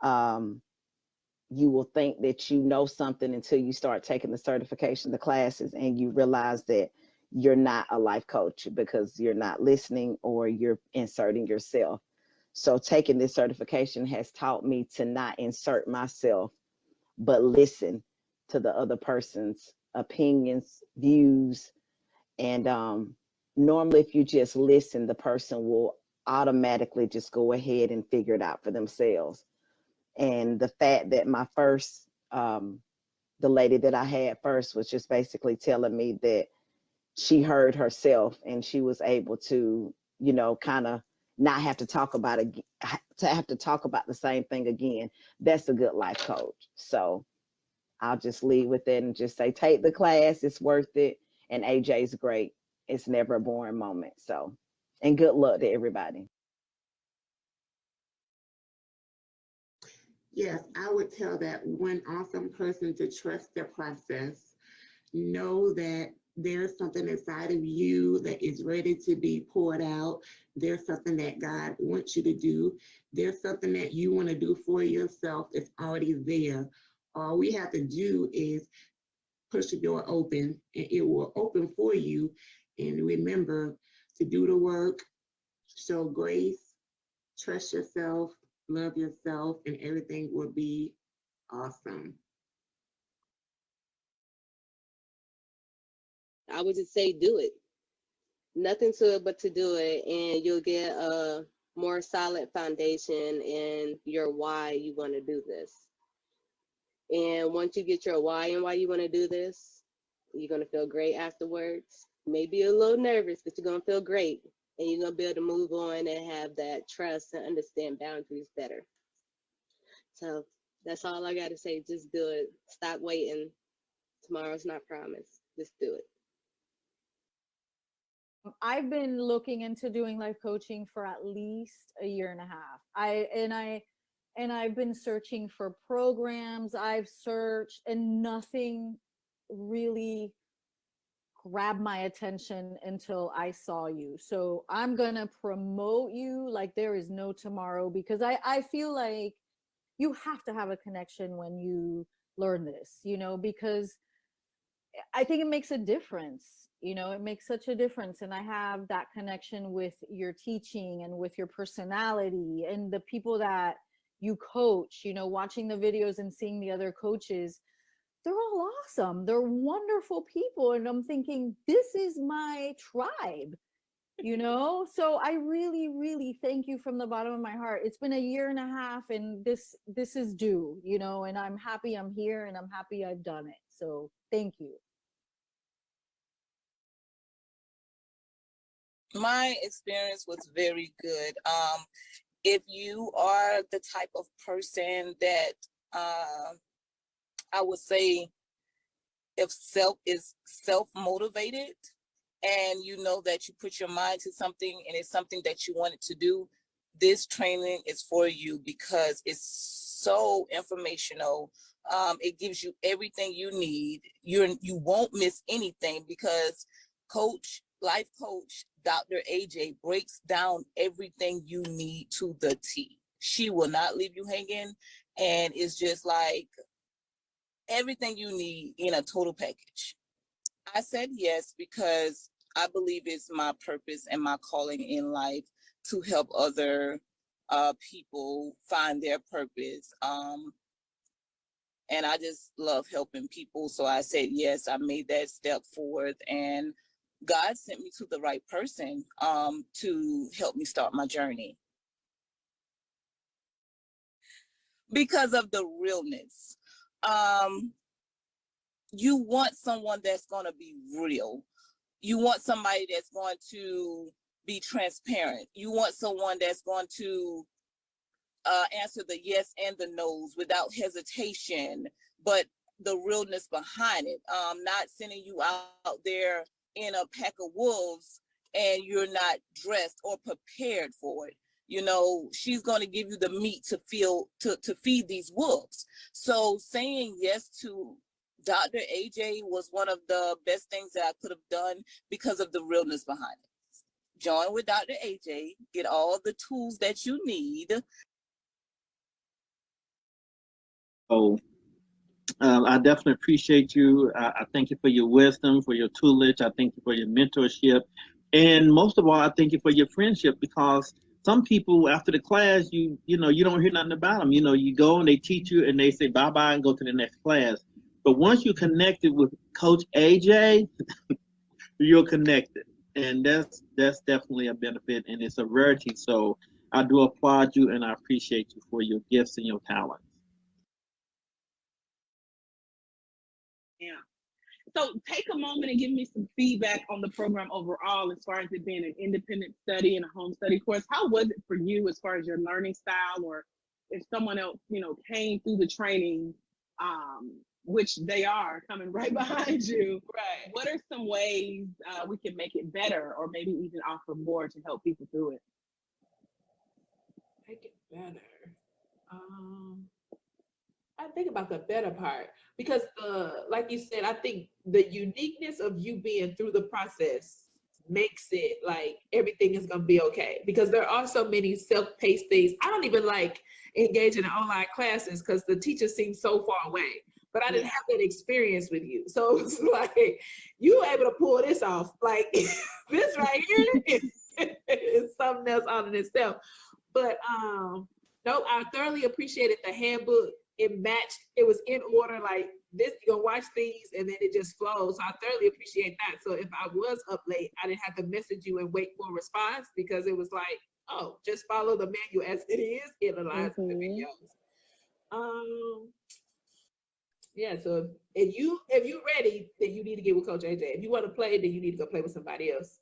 Um, you will think that you know something until you start taking the certification, the classes, and you realize that you're not a life coach because you're not listening or you're inserting yourself. So taking this certification has taught me to not insert myself, but listen to the other person's opinions, views. And normally, if you just listen, the person will automatically just go ahead and figure it out for themselves. And the fact that my first, the lady that I had first was just basically telling me that she heard herself and she was able to, kind of not have to talk about it, to have to talk about the same thing again. That's a good life coach. So I'll just leave with it and just say, take the class. It's worth it. And AJ's great. It's never a boring moment. So, and good luck to everybody. Yes, I would tell that one awesome person to trust their process. Know that there's something inside of you that is ready to be poured out. There's something that God wants you to do. There's something that you want to do for yourself that's already there. All we have to do is push the door open and it will open for you. And remember to do the work, show grace, trust yourself, love yourself, and everything will be awesome. I would just say do it. Nothing to it but to do it, and you'll get a more solid foundation in your why you want to do this. And once you get your why and why you want to do this, you're going to feel great afterwards. Maybe a little nervous, but you're going to feel great. And you're going to be able to move on and have that trust and understand boundaries better. So that's all I got to say. Just do it. Stop waiting. Tomorrow's not promised. Just do it. I've been looking into doing life coaching for at least a year and a half. I've been searching for programs. I've searched and nothing really grabbed my attention until I saw you. So I'm going to promote you like there is no tomorrow because I feel like you have to have a connection when you learn this, because I think it makes a difference. It makes such a difference. And I have that connection with your teaching and with your personality and the people that you coach, watching the videos and seeing the other coaches. They're all awesome. They're wonderful people. And I'm thinking, this is my tribe, So I really, really thank you from the bottom of my heart. It's been a year and a half and this is due, and I'm happy I'm here and I'm happy I've done it. So thank you. My experience was very good. If you are the type of person that I would say if self is self-motivated and you know that you put your mind to something and it's something that you wanted to do, this training is for you because it's so informational. It gives you everything you need. You won't miss anything because life coach Dr. AJ breaks down everything you need to the T. She will not leave you hanging, and it's just like everything you need in a total package. I said yes because I believe it's my purpose and my calling in life to help other people find their purpose. And I just love helping people. So I said yes, I made that step forward, and God sent me to the right person to help me start my journey. Because of the realness. You want someone that's going to be real. You want somebody that's going to be transparent. You want someone that's going to answer the yes and the no's without hesitation, but the realness behind it. Not sending you out there in a pack of wolves and you're not dressed or prepared for it. She's going to give you the meat to feed these wolves. So saying yes to Dr. AJ was one of the best things that I could have done because of the realness behind it. Join with Dr. AJ, get all the tools that you need, So I definitely appreciate you. I thank you for your wisdom, for your tutelage. I thank you for your mentorship. And most of all, I thank you for your friendship, because some people after the class, you don't hear nothing about them. You go and they teach you and they say bye-bye and go to the next class. But once you connected with Coach AJ, you're connected. And that's definitely a benefit, and it's a rarity. So I do applaud you and I appreciate you for your gifts and your talents. Yeah. So take a moment and give me some feedback on the program overall, as far as it being an independent study and a home study course. How was it for you as far as your learning style, or if someone else, came through the training, which they are coming right behind you. Right. What are some ways we can make it better, or maybe even offer more to help people through it? Make it better. I think about the better part, because like you said, I think the uniqueness of you being through the process makes it like everything is gonna be okay, because there are so many self-paced things. I don't even like engaging in online classes because the teachers seem so far away, but I didn't have that experience with you. So it's like you were able to pull this off. Like this right here is something else on in itself. But no, I thoroughly appreciated the handbook. It matched, it was in order, like this, you're gonna watch these and then it just flows. So I thoroughly appreciate that. So if I was up late, I didn't have to message you and wait for a response, because it was like, oh, just follow the manual as it is. It aligns with the videos. Yeah, so if you're ready, then you need to get with Coach AJ. If you want to play, then you need to go play with somebody else.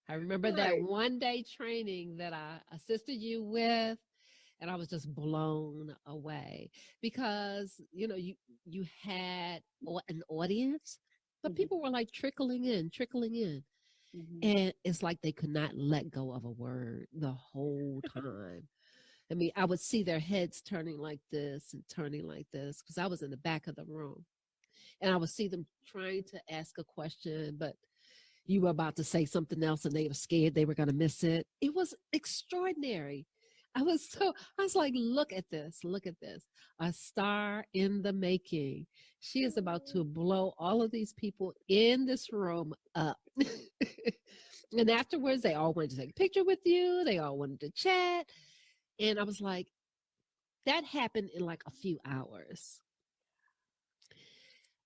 I remember that one day training that I assisted you with, and I was just blown away, because you had an audience, but people were like trickling in, and it's like they could not let go of a word the whole time. I mean, I would see their heads turning like this and turning like this, because I was in the back of the room, and I would see them trying to ask a question, but you were about to say something else and they were scared they were going to miss it. It was extraordinary. I was like, look at this, a star in the making. She is about to blow all of these people in this room up. And afterwards, they all wanted to take a picture with you. They all wanted to chat. And I was like, that happened in like a few hours.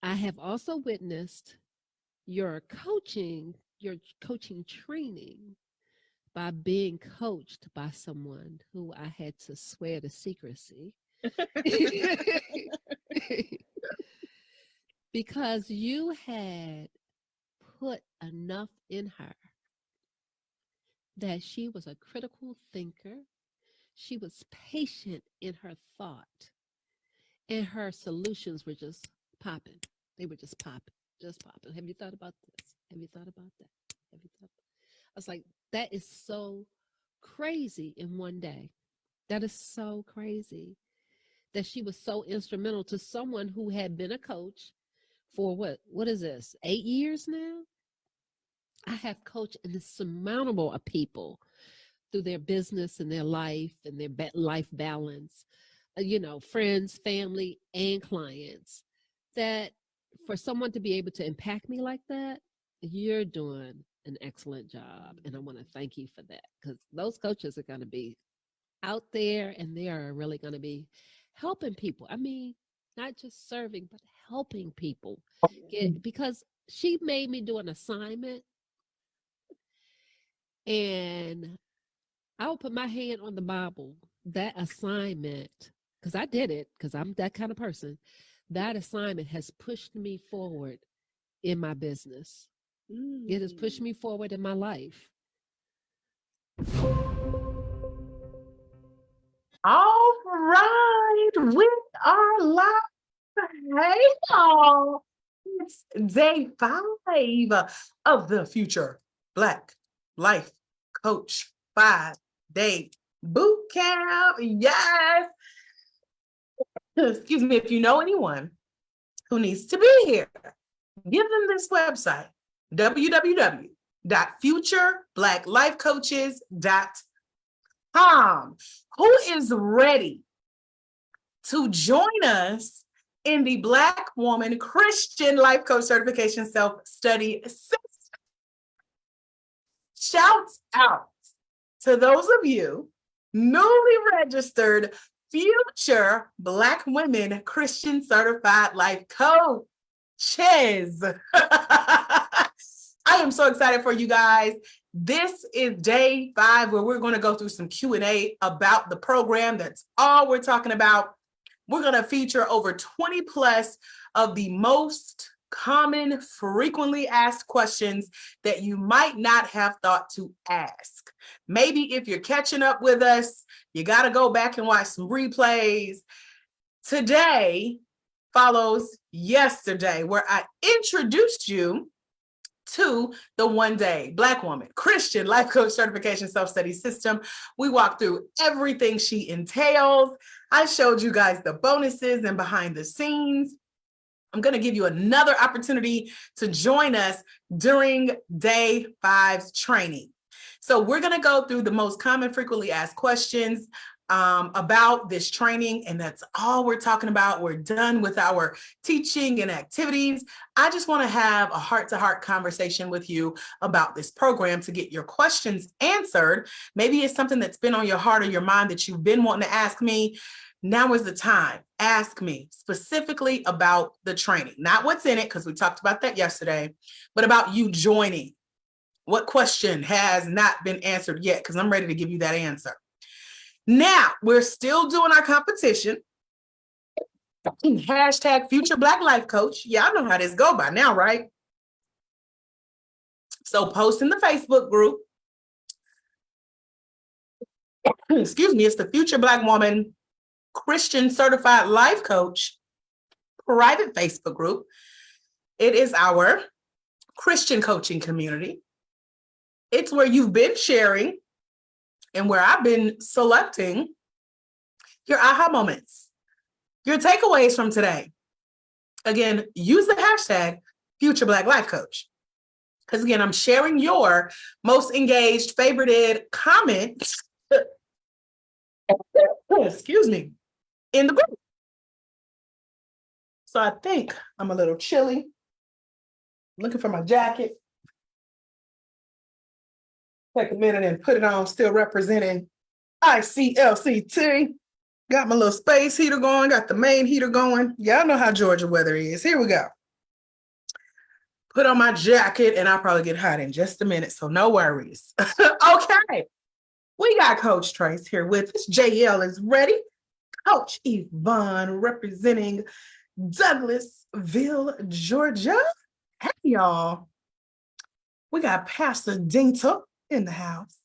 I have also witnessed your coaching training by being coached by someone who I had to swear to secrecy. Because you had put enough in her that she was a critical thinker. She was patient in her thought, and her solutions were just popping. They were just popping. Have you thought about this? Have you thought about that? Have you thought? I was like, that is so crazy in one day. That is so crazy that she was so instrumental to someone who had been a coach for what is this, 8 years now? I have coached an insurmountable of people through their business and their life and their life balance, friends, family, and clients. That for someone to be able to impact me like that, you're doing an excellent job. And I want to thank you for that, because those coaches are going to be out there and they are really going to be helping people. I mean, not just serving, but helping people because she made me do an assignment, and I will put my hand on the Bible. That assignment, because I did it, because I'm that kind of person, that assignment has pushed me forward in my business. It has pushed me forward in my life. All right, we are live. Hey, y'all. It's day 5 of the Future Black Life Coach 5-day boot camp. Yes. Excuse me, if you know anyone who needs to be here, give them this website, www.futureblackLifeCoaches.com. Who is ready to join us in the Black Woman Christian Life Coach Certification Self-Study System? Shouts out to those of you newly registered future Black women Christian certified life coaches. I am so excited for you guys. This is day 5 where we're going to go through some Q&A about the program. That's all we're talking about. We're going to feature over 20 plus of the most common, frequently asked questions that you might not have thought to ask. Maybe if you're catching up with us, you got to go back and watch some replays. Today follows yesterday, where I introduced you to the one-day Black Woman Christian Life Coach Certification Self-Study System. We walked through everything she entails. I showed you guys the bonuses and behind the scenes. I'm going to give you another opportunity to join us during day 5's training. So we're going to go through the most common frequently asked questions about this training, and that's all we're talking about. We're done with our teaching and activities. I just want to have a heart-to-heart conversation with you about this program to get your questions answered. Maybe it's something that's been on your heart or your mind that you've been wanting to ask me. Now is the time. Ask me specifically about the training, not what's in it, because we talked about that yesterday, but about you joining. What question has not been answered yet? Because I'm ready to give you that answer. Now, we're still doing our competition. Hashtag Future Black Life Coach. Y'all know how this go by now, right? So post in the Facebook group. Excuse me, it's the Future Black Woman Christian Certified Life Coach private Facebook group. It is our Christian coaching community. It's where you've been sharing and where I've been selecting your aha moments, your takeaways from today. Again, use the hashtag Future Black Life Coach. Because again, I'm sharing your most engaged, favorited comments, excuse me, in the group. So I think I'm a little chilly. I'm looking for my jacket. Take a minute and put it on, still representing ICLCT. Got my little space heater going, got the main heater going. Y'all know how Georgia weather is. Here we go. Put on my jacket and I'll probably get hot in just a minute, so no worries. Okay, we got Coach Trace here with us. JL is ready. Coach Yvonne representing Douglasville, Georgia. Hey, y'all. We got Pastor Dinta in the house.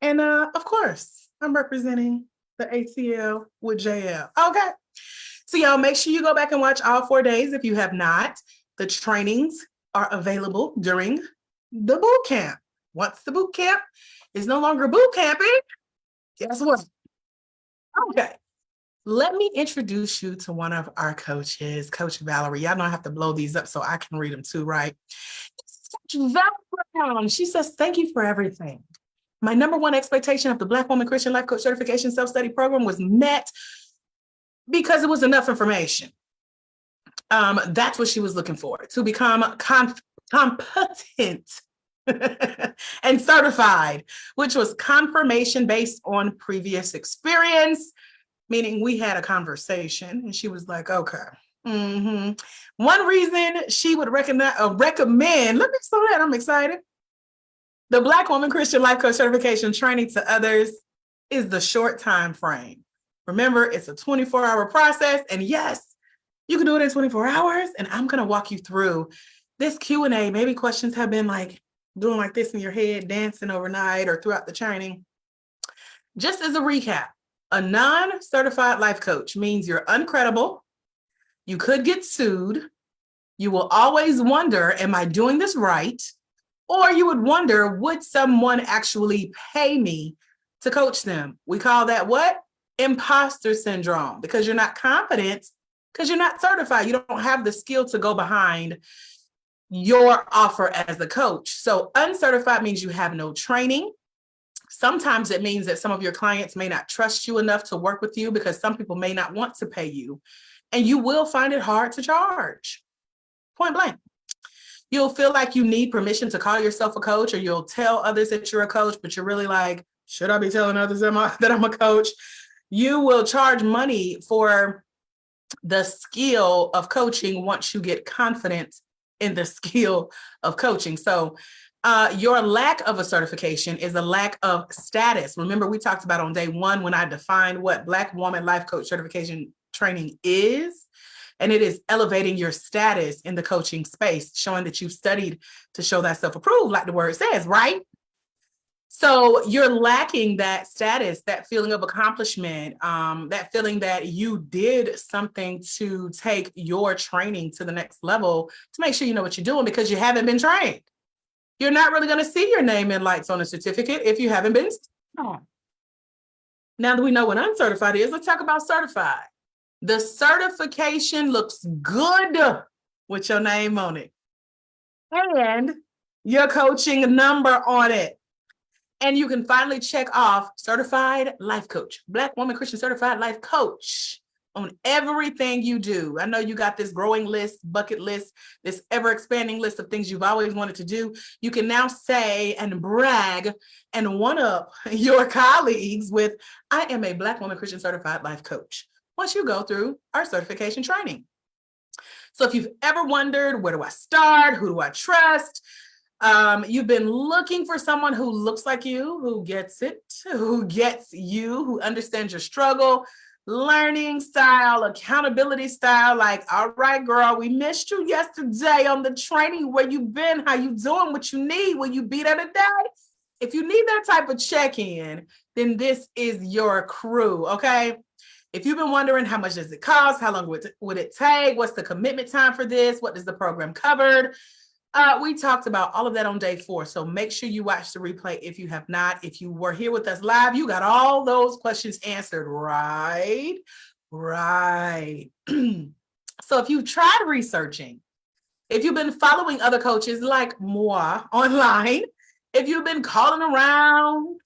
And of course, I'm representing the ATL with JL. Okay. So y'all make sure you go back and watch all 4 days if you have not. The trainings are available during the boot camp. Once the boot camp is no longer boot camping, guess what? Okay. Let me introduce you to one of our coaches, Coach Valerie. Y'all know I have to blow these up so I can read them too, right? Coach Valerie, she says, thank you for everything. My number one expectation of the Black Woman Christian Life Coach Certification Self-Study Program was met because it was enough information. That's what she was looking for, to become competent and certified, which was confirmation based on previous experience, meaning we had a conversation and she was like, okay. One reason she would recommend, let me slow that, I'm excited. The Black Woman Christian Life Coach Certification training to others is the short time frame. Remember, it's a 24-hour process, and yes, you can do it in 24 hours, and I'm going to walk you through this Q&A. Maybe questions have been like doing like this in your head, dancing overnight or throughout the training. Just as a recap, a non-certified life coach means you're uncredible, you could get sued, you will always wonder, am I doing this right? Or you would wonder, would someone actually pay me to coach them? We call that what? Imposter syndrome, because you're not confident, because you're not certified. You don't have the skill to go behind your offer as a coach. So uncertified means you have no training. Sometimes it means that some of your clients may not trust you enough to work with you because some people may not want to pay you, and you will find it hard to charge. Point blank. You'll feel like you need permission to call yourself a coach, or you'll tell others that you're a coach, but you're really like, should I be telling others that I'm a coach? You will charge money for the skill of coaching once you get confident in the skill of coaching. So your lack of a certification is a lack of status. Remember, we talked about on day one when I defined what Black Woman Life Coach Certification Training is, and it is elevating your status in the coaching space, showing that you've studied to show that self-approved, like the word says, right? So you're lacking that status, that feeling of accomplishment, that feeling that you did something to take your training to the next level to make sure you know what you're doing, because you haven't been trained. You're not really going to see your name in lights on a certificate if you haven't been. Now that we know what uncertified is, let's talk about certified. The certification looks good with your name on it and your coaching number on it. And you can finally check off certified life coach, Black woman Christian certified life coach on everything you do. I know you got this growing list, bucket list, this ever expanding list of things you've always wanted to do. You can now say and brag and one up your colleagues with, I am a Black woman Christian certified life coach, once you go through our certification training. So if you've ever wondered, where do I start? Who do I trust? You've been looking for someone who looks like you, who gets it, who gets you, who understands your struggle, learning style, accountability style. Like, all right, girl, we missed you yesterday on the training. Where you been? How you doing? What you need? Will you be there today? If you need that type of check-in, then this is your crew, okay? If you've been wondering how much does it cost, how long would it take, what's the commitment time for this, what does the program cover? We talked about all of that on day 4. So make sure you watch the replay if you have not. If you were here with us live, you got all those questions answered, right? Right. So if you've tried researching, if you've been following other coaches like moi online, if you've been calling around,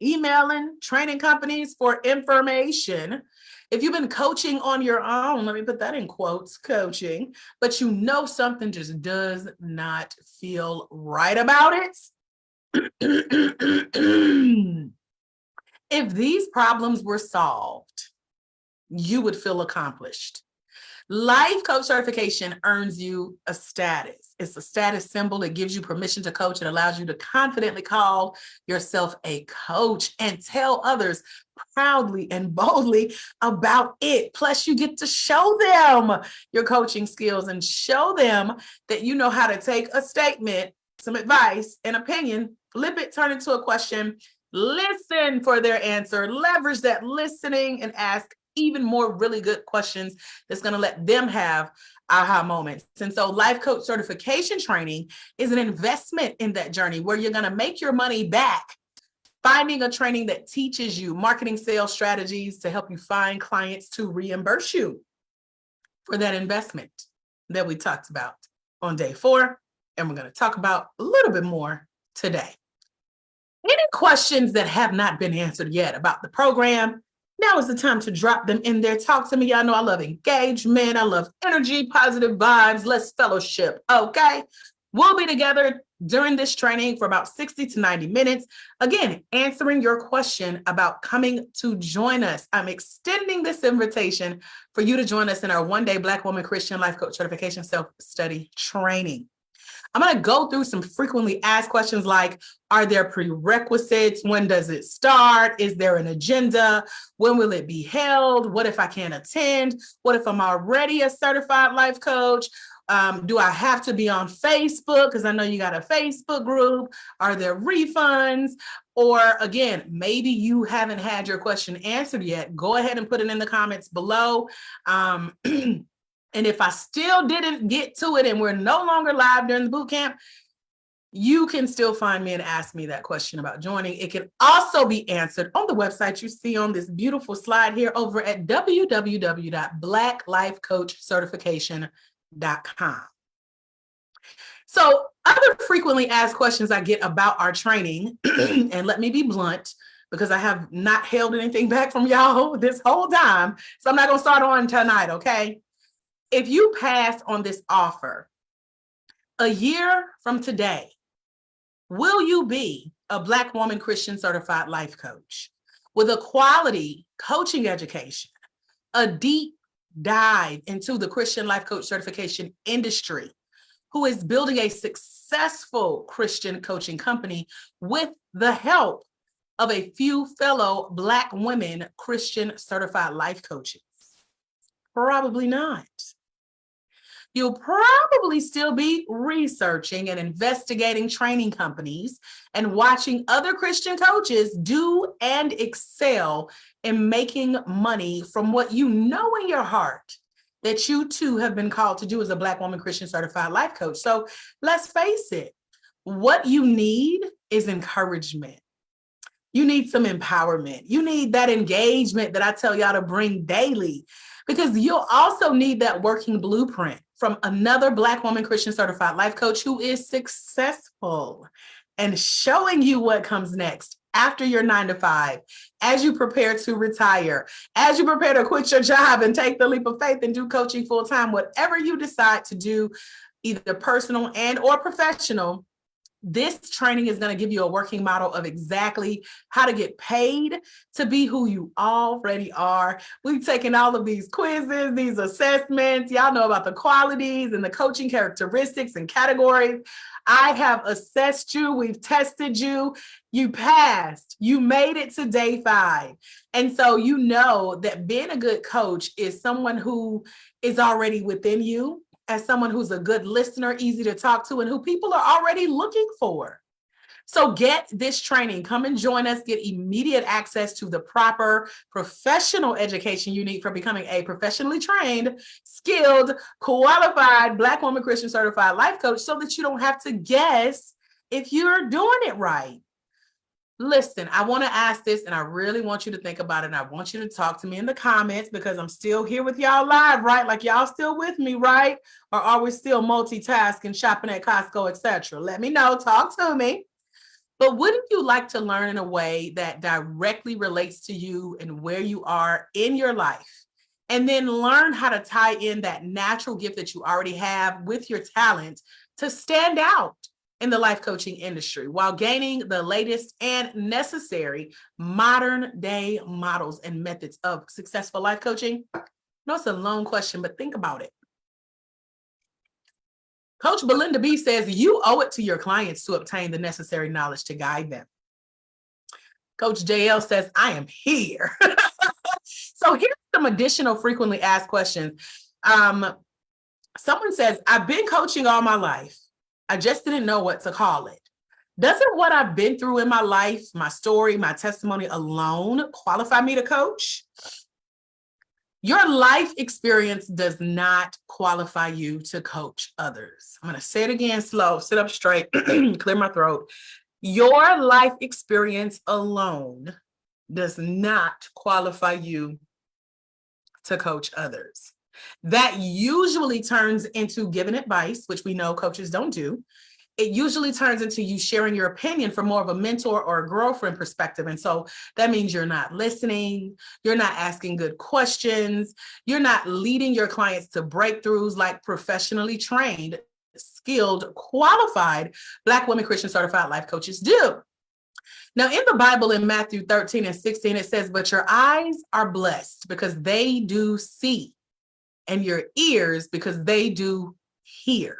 emailing training companies for information, if you've been coaching on your own, let me put that in quotes, coaching, but you know something just does not feel right about it. If these problems were solved, you would feel accomplished. Life coach certification earns you a status. It's a status symbol. It gives you permission to coach. It allows you to confidently call yourself a coach and tell others proudly and boldly about it. Plus, you get to show them your coaching skills and show them that you know how to take a statement, some advice, an opinion, flip it, turn it into a question, listen for their answer, leverage that listening, and ask even more really good questions that's going to let them have aha moments. And so life coach certification training is an investment in that journey where you're going to make your money back, finding a training that teaches you marketing, sales strategies to help you find clients to reimburse you for that investment that we talked about on day 4. And we're going to talk about a little bit more today. Any questions that have not been answered yet about the program? Now is the time to drop them in there. Talk to me. Y'all know I love engagement. I love energy, positive vibes. Let's fellowship, okay? We'll be together during this training for about 60 to 90 minutes. Again, answering your question about coming to join us. I'm extending this invitation for you to join us in our one-day Black Woman Christian Life Coach Certification Self-Study Training. I'm going to go through some frequently asked questions like, are there prerequisites? When does it start? Is there an agenda? When will it be held? What if I can't attend? What if I'm already a certified life coach? Do I have to be on Facebook? Because I know you got a Facebook group. Are there refunds? Or again, maybe you haven't had your question answered yet. Go ahead and put it in the comments below. And if I still didn't get to it and we're no longer live during the boot camp, you can still find me and ask me that question about joining. It can also be answered on the website you see on this beautiful slide here over at www.blacklifecoachcertification.com. So Other frequently asked questions I get about our training, and let me be blunt, because I have not held anything back from y'all this whole time. So I'm not going to start on tonight, okay? If you pass on this offer a year from today, will you be a Black woman Christian certified life coach with a quality coaching education, a deep dive into the Christian life coach certification industry, who is building a successful Christian coaching company with the help of a few fellow Black women Christian certified life coaches? Probably not. You'll probably still be researching and investigating training companies and watching other Christian coaches do and excel in making money from what you know in your heart that you too have been called to do as a Black woman Christian certified life coach. So let's face it, what you need is encouragement. You need some empowerment. You need that engagement that I tell y'all to bring daily, because you'll also need that working blueprint from another Black woman Christian certified life coach who is successful and showing you what comes next after your 9 to 5, as you prepare to retire, as you prepare to quit your job and take the leap of faith and do coaching full time, whatever you decide to do, either personal and or professional. This training is going to give you a working model of exactly how to get paid to be who you already are. We've taken all of these quizzes, these assessments. Y'all know about the qualities and the coaching characteristics and categories. I have assessed you. We've tested you. You passed. You made it to day 5. And so you know that being a good coach is someone who is already within you, as someone who's a good listener, easy to talk to, and who people are already looking for. So get this training. Come and join us. Get immediate access to the proper professional education you need for becoming a professionally trained, skilled, qualified Black woman Christian certified life coach, so that you don't have to guess if you're doing it right. Listen, I want to ask this, and I really want you to think about it. And I want you to talk to me in the comments, because I'm still here with y'all live, right? Like y'all still with me, right? Or are we still multitasking, shopping at Costco, etc.? Let me know. Talk to me. But wouldn't you like to learn in a way that directly relates to you and where you are in your life? And then learn how to tie in that natural gift that you already have with your talent to stand out in the life coaching industry while gaining the latest and necessary modern day models and methods of successful life coaching? No, it's a long question, but think about it. Coach Belinda B says you owe it to your clients to obtain the necessary knowledge to guide them. Coach JL says, I am here. So here's some additional frequently asked questions. Someone says, I've been coaching all my life. I just didn't know what to call it. Doesn't what I've been through in my life, my story, my testimony alone qualify me to coach? Your life experience does not qualify you to coach others. I'm going to say it again slow, sit up straight, clear my throat. Your life experience alone does not qualify you to coach others. That usually turns into giving advice, which we know coaches don't do. It usually turns into you sharing your opinion from more of a mentor or a girlfriend perspective. And so that means you're not listening, you're not asking good questions, you're not leading your clients to breakthroughs like professionally trained, skilled, qualified Black women Christian certified life coaches do. Now, in the Bible, in Matthew 13:16, it says, but your eyes are blessed because they do see, and your ears because they do hear.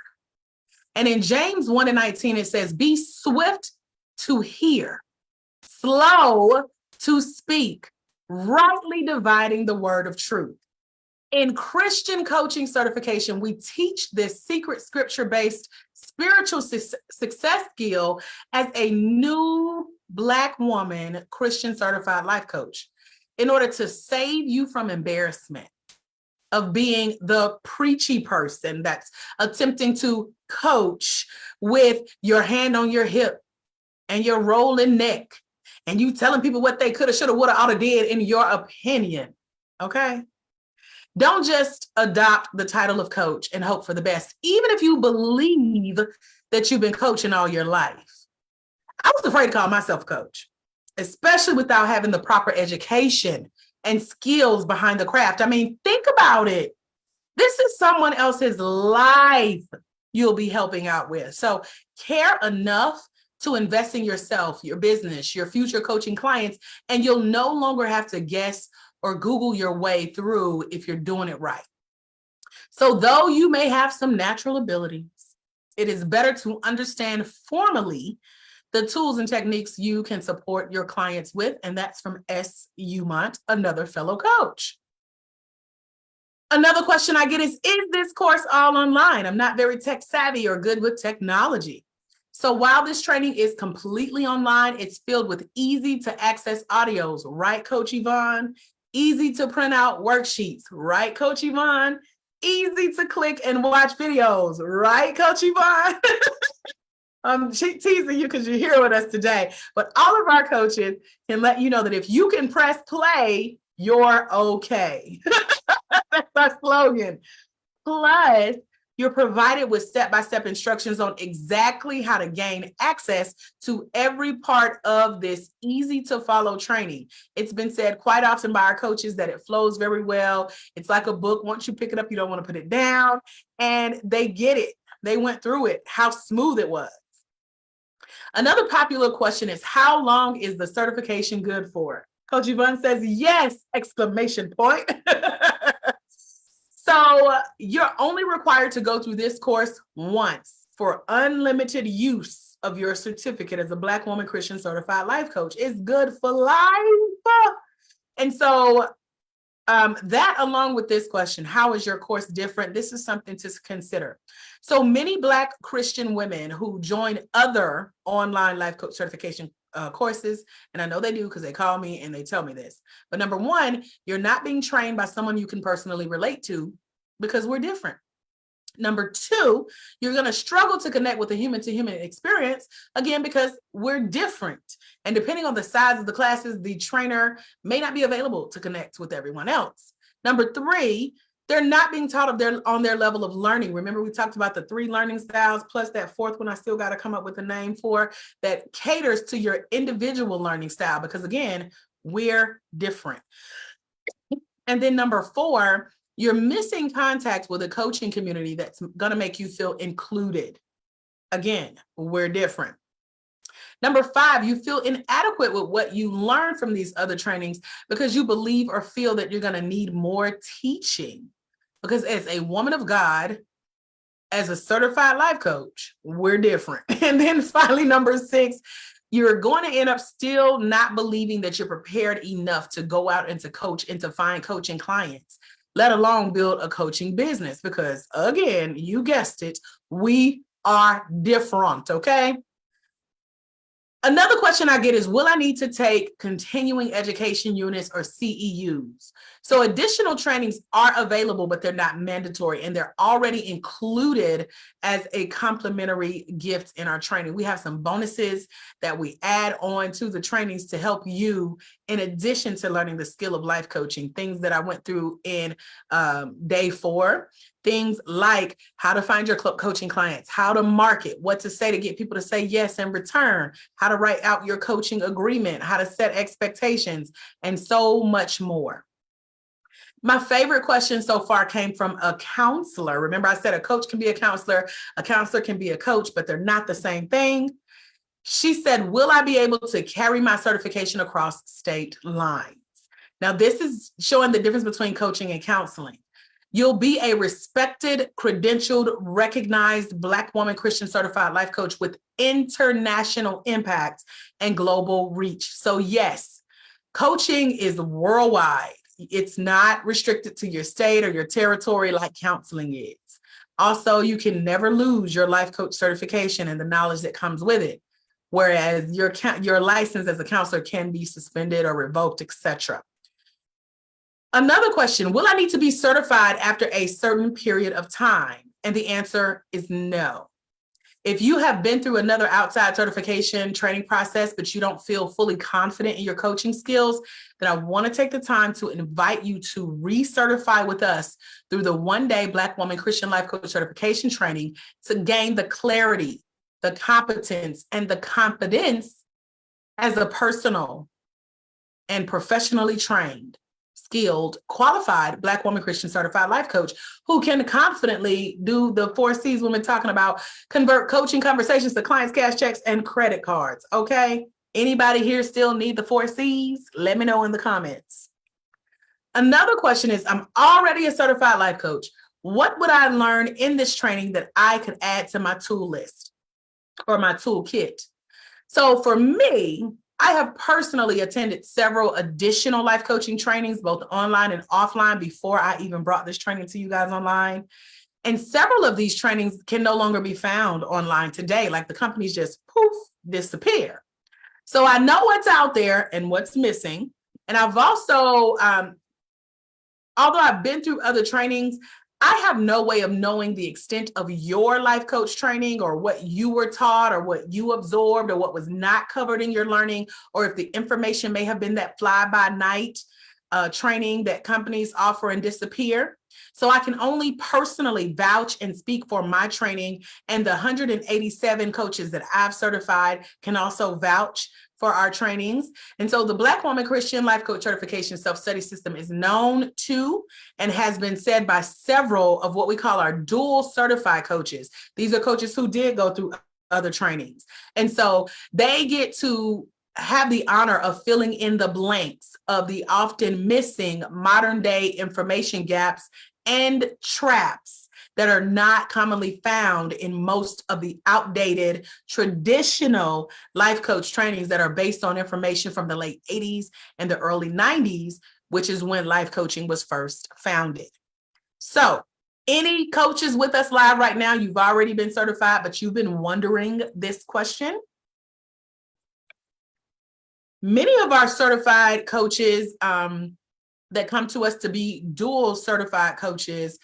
And in James 1:19, it says, be swift to hear, slow to speak, rightly dividing the word of truth. In Christian coaching certification, we teach this secret scripture-based spiritual success skill as a new Black woman Christian certified life coach in order to save you from embarrassment of being the preachy person that's attempting to coach with your hand on your hip and your rolling neck and you telling people what they coulda, shoulda, woulda, oughta did in your opinion, okay? Don't just adopt the title of coach and hope for the best. Even if you believe that you've been coaching all your life. I was afraid to call myself a coach, especially without having the proper education and skills behind the craft. I mean, think about it. This is someone else's life you'll be helping out with. So care enough to invest in yourself, your business, your future coaching clients, and you'll no longer have to guess or Google your way through if you're doing it right. So though you may have some natural abilities, it is better to understand formally the tools and techniques you can support your clients with, and that's from S. Umont, another fellow coach. Another question I get is this course all online? I'm not very tech savvy or good with technology. So while this training is completely online, it's filled with easy to access audios, right, Coach Yvonne? Easy to print out worksheets, right, Coach Yvonne? Easy to click and watch videos, right, Coach Yvonne? I'm teasing you because you're here with us today, but all of our coaches can let you know that if you can press play, you're okay. That's our slogan. Plus, you're provided with step-by-step instructions on exactly how to gain access to every part of this easy-to-follow training. It's been said quite often by our coaches that it flows very well. It's like a book. Once you pick it up, you don't want to put it down. And they get it. They went through it, how smooth it was. Another popular question is, how long is the certification good for? Coach Yvonne says, yes, exclamation point. So you're only required to go through this course once for unlimited use of your certificate as a Black woman Christian certified life coach. It's good for life. And so that along with this question, how is your course different? This is something to consider. So many Black Christian women who join other online life coach certification courses, and I know they do because they call me and they tell me this. But number one, you're not being trained by someone you can personally relate to because we're different. Number two, you're going to struggle to connect with a human-to-human experience, again, because we're different. And depending on the size of the classes, the trainer may not be available to connect with everyone else. Number three, they're not being taught on their level of learning. Remember, we talked about the 3 learning styles, plus that 4th one I still got to come up with a name for, that caters to your individual learning style, because again, we're different. And then number 4, you're missing contact with a coaching community that's going to make you feel included. Again, we're different. Number 5, you feel inadequate with what you learn from these other trainings because you believe or feel that you're going to need more teaching. Because as a woman of God, as a certified life coach, we're different. And then finally, number 6, you're going to end up still not believing that you're prepared enough to go out and to coach and to find coaching clients, let alone build a coaching business. Because again, you guessed it, we are different, okay? Another question I get is, will I need to take continuing education units or CEUs? So additional trainings are available, but they're not mandatory, and they're already included as a complimentary gift in our training. We have some bonuses that we add on to the trainings to help you in addition to learning the skill of life coaching, things that I went through in day 4. Things like how to find your coaching clients, how to market, what to say to get people to say yes in return, how to write out your coaching agreement, how to set expectations, and so much more. My favorite question so far came from a counselor. Remember, I said a coach can be a counselor can be a coach, but they're not the same thing. She said, will I be able to carry my certification across state lines? Now, this is showing the difference between coaching and counseling. You'll be a respected, credentialed, recognized Black woman Christian certified life coach with international impact and global reach. So yes, coaching is worldwide. It's not restricted to your state or your territory like counseling is. Also, you can never lose your life coach certification and the knowledge that comes with it, whereas your license as a counselor can be suspended or revoked, etc. Another question, will I need to be certified after a certain period of time? And the answer is no. If you have been through another outside certification training process, but you don't feel fully confident in your coaching skills, then I want to take the time to invite you to recertify with us through the one-day Black Woman Christian Life Coach Certification Training to gain the clarity, the competence, and the confidence as a personal and professionally trained, skilled, qualified Black woman Christian certified life coach who can confidently do the 4 C's we've been talking about, convert coaching conversations to clients, cash checks, and credit cards. Okay. Anybody here still need the 4 C's? Let me know in the comments. Another question is, I'm already a certified life coach. What would I learn in this training that I could add to my tool list or my toolkit? So for me, I have personally attended several additional life coaching trainings, both online and offline, before I even brought this training to you guys online. And several of these trainings can no longer be found online today. Like the companies just poof, disappear. So I know what's out there and what's missing. And I've also, although I've been through other trainings, I have no way of knowing the extent of your life coach training or what you were taught or what you absorbed or what was not covered in your learning, or if the information may have been that fly-by-night training that companies offer and disappear. So I can only personally vouch and speak for my training, and the 187 coaches that I've certified can also vouch for our trainings. And so the Black Woman Christian Life Coach Certification Self-Study System is known to and has been said by several of what we call our dual certified coaches. These are coaches who did go through other trainings. And so they get to have the honor of filling in the blanks of the often missing modern day information gaps and traps that are not commonly found in most of the outdated traditional life coach trainings that are based on information from the late 80s and the early 90s, which is when life coaching was first founded. So any coaches with us live right now, you've already been certified, but you've been wondering this question. Many of our certified coaches that come to us to be dual certified coaches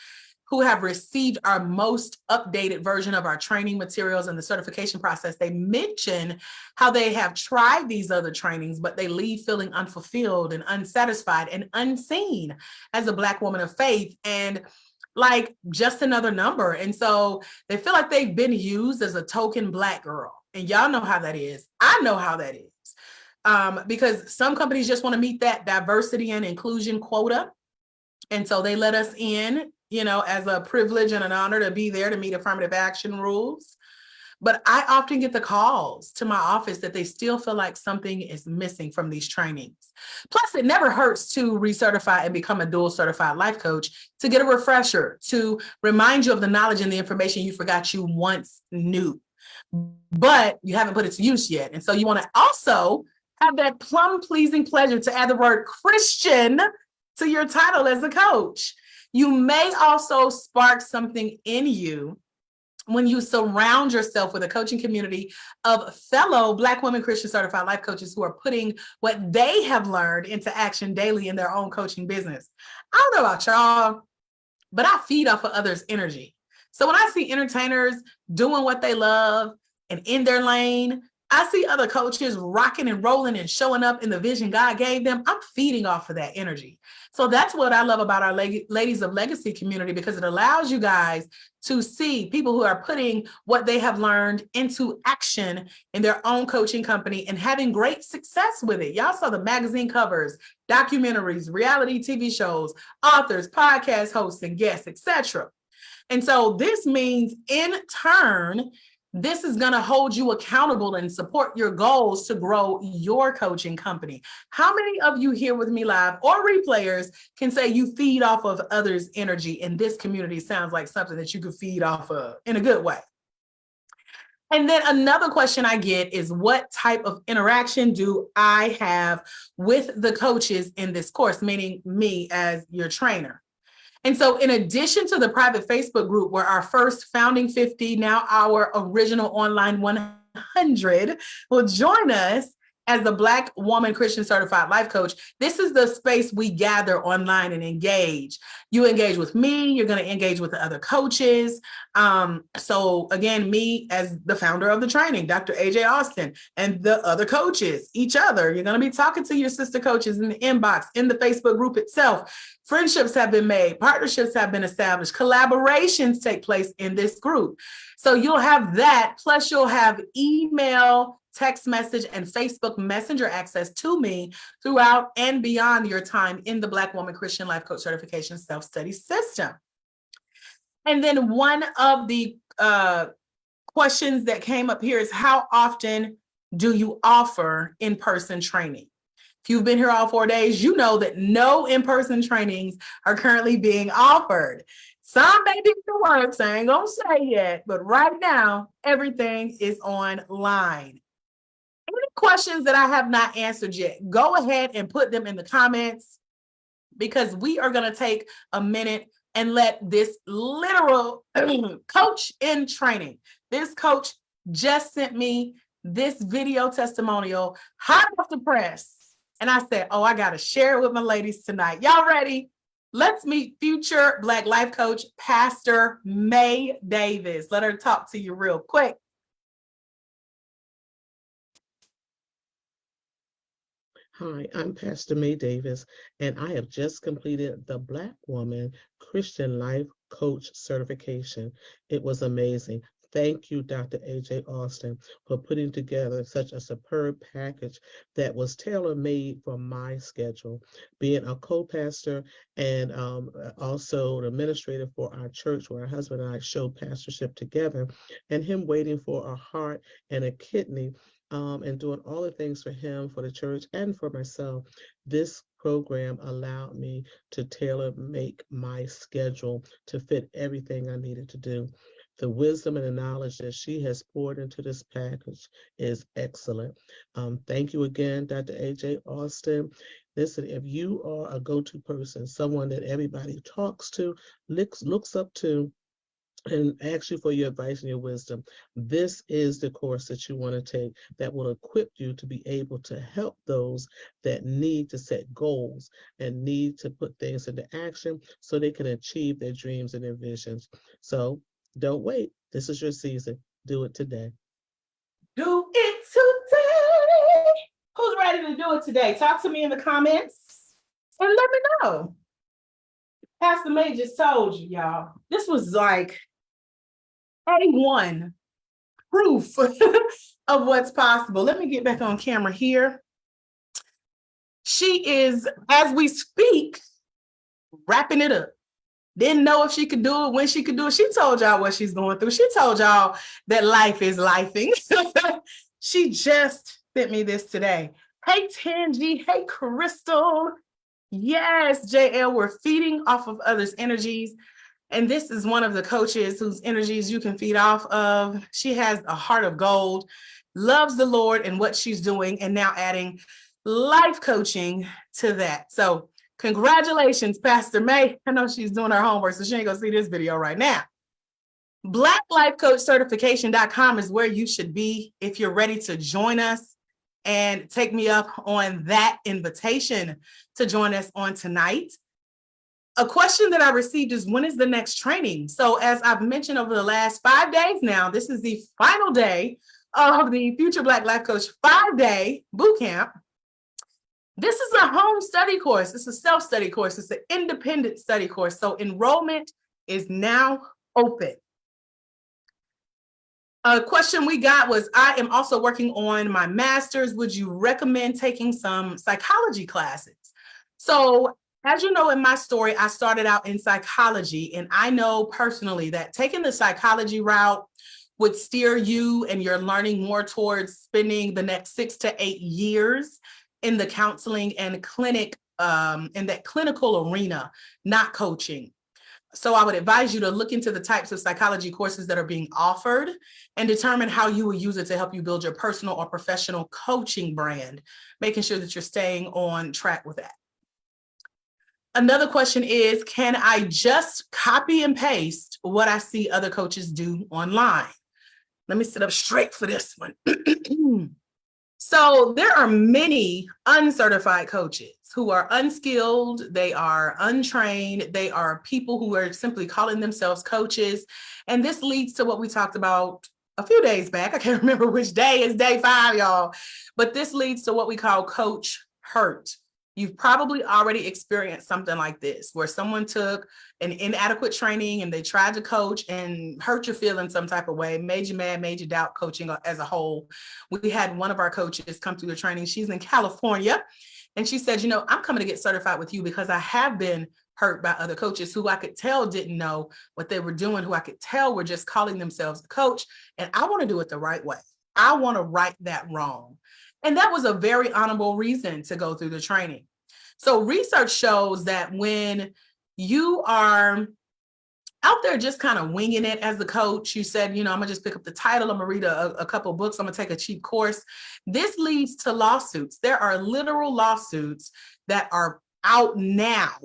who have received our most updated version of our training materials and the certification process, they mention how they have tried these other trainings, but they leave feeling unfulfilled and unsatisfied and unseen as a Black woman of faith and like just another number. And so they feel like they've been used as a token Black girl. And y'all know how that is. I know how that is. Because some companies just want to meet that diversity and inclusion quota. And so they let us in, you know, as a privilege and an honor to be there to meet affirmative action rules. But I often get the calls to my office that they still feel like something is missing from these trainings. Plus, it never hurts to recertify and become a dual certified life coach to get a refresher, to remind you of the knowledge and the information you forgot you once knew, but you haven't put it to use yet. And so you want to also have that plum-pleasing pleasure to add the word Christian to your title as a coach. You may also spark something in you when you surround yourself with a coaching community of fellow Black women Christian certified life coaches who are putting what they have learned into action daily in their own coaching business. I don't know about y'all, but I feed off of others' energy. So when I see entertainers doing what they love and in their lane, I see other coaches rocking and rolling and showing up in the vision God gave them. I'm feeding off of that energy. So that's what I love about our Ladies of Legacy community, because it allows you guys to see people who are putting what they have learned into action in their own coaching company and having great success with it. Y'all saw the magazine covers, documentaries, reality TV shows, authors, podcast hosts, and guests, etc. And so this means, in turn, this is going to hold you accountable and support your goals to grow your coaching company. How many of you here with me live or replayers can say you feed off of others' energy, and this community sounds like something that you could feed off of in a good way? And then another question I get is, what type of interaction do I have with the coaches in this course, meaning me as your trainer? And so in addition to the private Facebook group where our first founding 50, now our original online 100 will join us as the Black woman Christian certified life coach, this is the space we gather online and engage. You engage with me, you're going to engage with the other coaches. So again, me as the founder of the training, Dr. AJ Austin, and the other coaches, each other. You're going to be talking to your sister coaches in the inbox, in the Facebook group itself. Friendships have been made, partnerships have been established, collaborations take place in this group. So you'll have that, plus you'll have email, text message, and Facebook Messenger access to me throughout and beyond your time in the Black Woman Christian Life Coach Certification Self-Study System. And then one of the questions that came up here is, how often do you offer in-person training? If you've been here all 4 days, you know that no in-person trainings are currently being offered. Some may be in the works, I ain't gonna say yet, but right now, everything is online. Any questions that I have not answered yet, go ahead and put them in the comments, because we are going to take a minute and let this literal coach in training. This coach just sent me this video testimonial hot off the press. And I said, oh, I got to share it with my ladies tonight. Y'all ready? Let's meet future Black Life Coach, Pastor May Davis. Let her talk to you real quick. Hi, I'm Pastor May Davis, and I have just completed the Black Woman Christian Life Coach Certification. It was amazing. Thank you, Dr. AJ Austin, for putting together such a superb package that was tailor-made for my schedule. Being a co-pastor and also an administrator for our church, where our husband and I show pastorship together, and him waiting for a heart and a kidney, and doing all the things for him, for the church, and for myself, this program allowed me to tailor make my schedule to fit everything I needed to do. The wisdom and the knowledge that she has poured into this package is excellent. Thank you again, Dr. AJ Austin. Listen, if you are a go-to person, someone that everybody talks to, looks up to, and ask you for your advice and your wisdom, this is the course that you want to take that will equip you to be able to help those that need to set goals and need to put things into action so they can achieve their dreams and their visions. So don't wait. This is your season. Do it today. Do it today. Who's ready to do it today? Talk to me in the comments and let me know. Pastor May just told you, y'all. This was like A1 proof of what's possible. Let me get back on camera here. She is, as we speak, wrapping it up. Didn't know if she could do it, when she could do it. She told y'all what she's going through. She told y'all that life is lifing. She just sent me this today. Hey, Tangi. Hey, Crystal. Yes, JL, we're feeding off of others' energies. And this is one of the coaches whose energies you can feed off of. She has a heart of gold, loves the Lord and what she's doing, and now adding life coaching to that. So congratulations, Pastor May. I know she's doing her homework, so she ain't gonna see this video right now. BlackLifeCoachCertification.com is where you should be if you're ready to join us and take me up on that invitation to join us on tonight. A question that I received is, when is the next training? So as I've mentioned over the last 5 days now, this is the final day of the Future Black Life Coach 5-day boot camp. This is a home study course. It's a self-study course. It's an independent study course. So enrollment is now open. A question we got was, I am also working on my master's. Would you recommend taking some psychology classes? So as you know, in my story, I started out in psychology, and I know personally that taking the psychology route would steer you and you're learning more towards spending the next 6 to 8 years in the counseling and clinic, in that clinical arena, not coaching. So I would advise you to look into the types of psychology courses that are being offered and determine how you will use it to help you build your personal or professional coaching brand, making sure that you're staying on track with that. Another question is, can I just copy and paste what I see other coaches do online? Let me sit up straight for this one. So there are many uncertified coaches who are unskilled, they are untrained, they are people who are simply calling themselves coaches. And this leads to what we talked about a few days back. I can't remember which day, is day 5, y'all. But this leads to what we call coach hurt. You've probably already experienced something like this, where someone took an inadequate training and they tried to coach and hurt your feelings some type of way, made you mad, made you doubt coaching as a whole. We had one of our coaches come through the training. She's in California. And she said, I'm coming to get certified with you because I have been hurt by other coaches who I could tell didn't know what they were doing, who I could tell were just calling themselves a coach. And I want to do it the right way. I want to right that wrong. And that was a very honorable reason to go through the training. So research shows that when you are out there just kind of winging it as a coach, you said, I'm gonna just pick up the title, I'm gonna read a couple books, I'm gonna take a cheap course. This leads to lawsuits. There are literal lawsuits that are out now.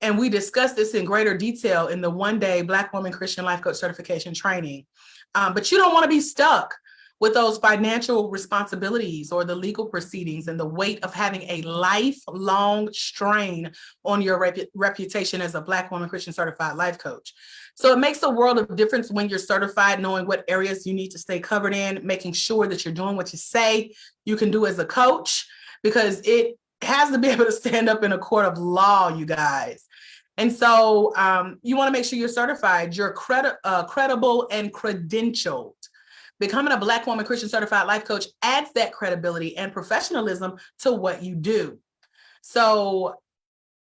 And we discussed this in greater detail in the 1-day Black Woman Christian Life Coach Certification Training. But you don't want to be stuck with those financial responsibilities or the legal proceedings and the weight of having a lifelong strain on your reputation as a Black woman Christian certified life coach. So it makes a world of difference when you're certified, knowing what areas you need to stay covered in, making sure that you're doing what you say you can do as a coach, because it has to be able to stand up in a court of law, you guys. And so you want to make sure you're certified, you're credible and credentialed. Becoming a Black woman Christian certified life coach adds that credibility and professionalism to what you do. So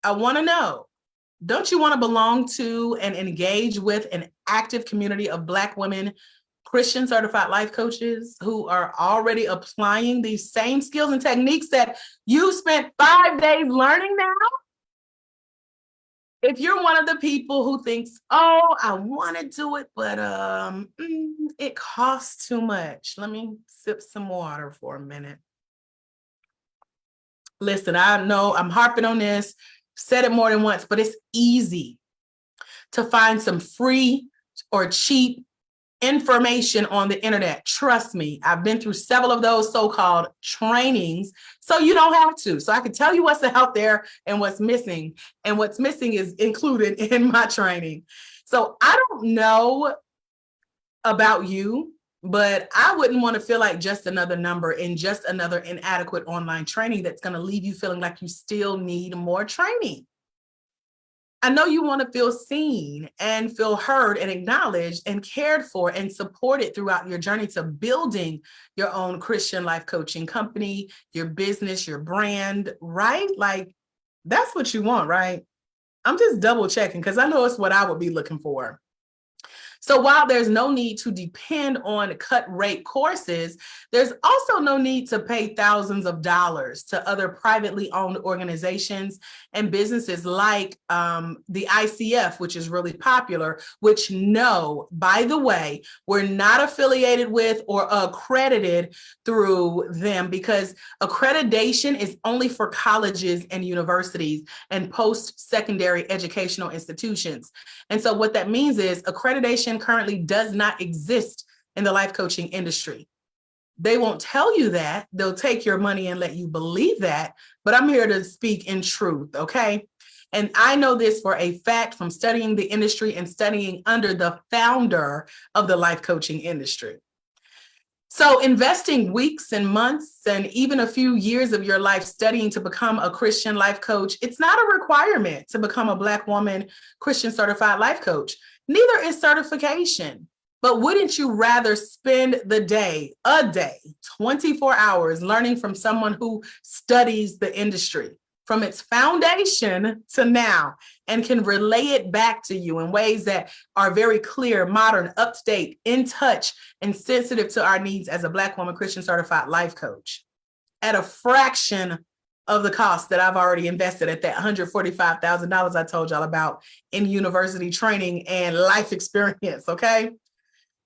I want to know, don't you want to belong to and engage with an active community of Black women Christian certified life coaches who are already applying these same skills and techniques that you spent 5 days learning now? If you're one of the people who thinks, oh, I want to do it, but it costs too much. Let me sip some water for a minute. Listen, I know I'm harping on this, said it more than once, but it's easy to find some free or cheap information on the internet. Trust me, I've been through several of those so-called trainings, so you don't have to. So I can tell you what's out there and what's missing, and what's missing is included in my training. So I don't know about you, but I wouldn't want to feel like just another number in just another inadequate online training that's going to leave you feeling like you still need more training. I know you want to feel seen and feel heard and acknowledged and cared for and supported throughout your journey to building your own Christian life coaching company, your business, your brand, right? Like, that's what you want, right? I'm just double checking because I know it's what I would be looking for. So while there's no need to depend on cut rate courses, there's also no need to pay thousands of dollars to other privately owned organizations and businesses like the ICF, which is really popular, which by the way, we're not affiliated with or accredited through them, because accreditation is only for colleges and universities and post-secondary educational institutions. And so what that means is accreditation currently does not exist in the life coaching industry. They won't tell you that. They'll take your money and let you believe that, but I'm here to speak in truth, okay? And I know this for a fact from studying the industry and studying under the founder of the life coaching industry. So investing weeks and months and even a few years of your life studying to become a Christian life coach, it's not a requirement to become a Black woman Christian certified life coach. Neither is certification. But wouldn't you rather spend a day, 24 hours learning from someone who studies the industry from its foundation to now and can relay it back to you in ways that are very clear, modern, up-to-date, in touch, and sensitive to our needs as a Black woman Christian certified life coach at a fraction of the cost that I've already invested at that $145,000 I told y'all about in university training and life experience, okay?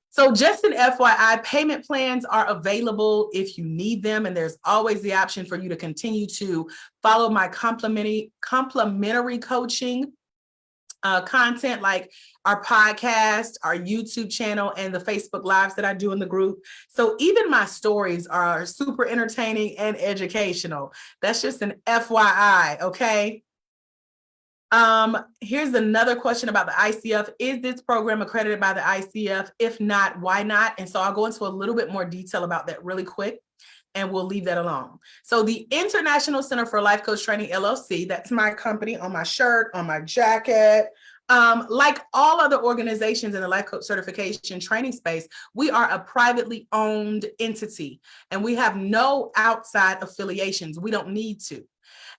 So just an FYI, payment plans are available if you need them, and there's always the option for you to continue to follow my complimentary coaching content like our podcast, our YouTube channel, and the Facebook Lives that I do in the group. So even my stories are super entertaining and educational. That's just an FYI, okay? Here's another question about the ICF. Is this program accredited by the ICF? If not, why not? And so I'll go into a little bit more detail about that really quick, and we'll leave that alone. So the International Center for Life Coach Training, LLC, that's my company on my shirt, on my jacket. Like all other organizations in the life coach certification training space, we are a privately owned entity, and we have no outside affiliations. We don't need to.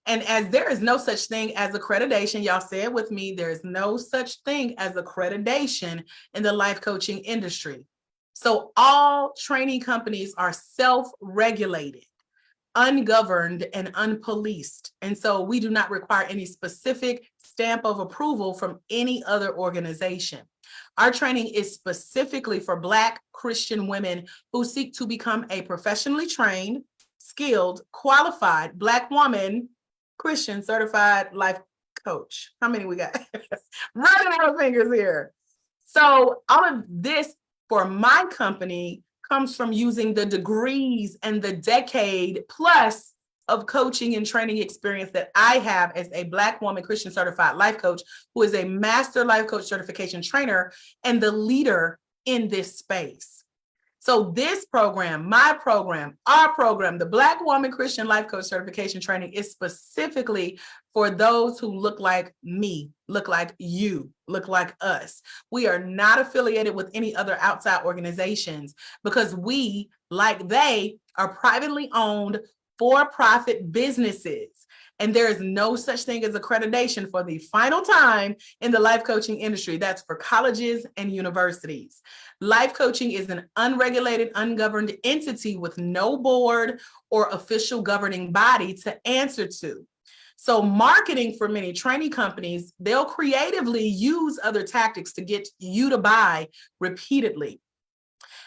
And as there is no such thing as accreditation, y'all say it with me, there is no such thing as accreditation in the life coaching industry. So all training companies are self-regulated, ungoverned, and unpoliced. And so we do not require any specific stamp of approval from any other organization. Our training is specifically for Black Christian women who seek to become a professionally trained, skilled, qualified Black woman, Christian certified life coach. How many we got? Running out of fingers here. So all of this for my company comes from using the degrees and the decade plus of coaching and training experience that I have as a Black woman Christian certified life coach, who is a master life coach certification trainer and the leader in this space. So this program, my program, our program, the Black Woman Christian Life Coach Certification Training, is specifically for those who look like me, look like you, look like us. We are not affiliated with any other outside organizations because we, like they, are privately owned for-profit businesses. And there is no such thing as accreditation for the final time in the life coaching industry. That's for colleges and universities. Life coaching is an unregulated, ungoverned entity with no board or official governing body to answer to. So marketing for many training companies, they'll creatively use other tactics to get you to buy repeatedly.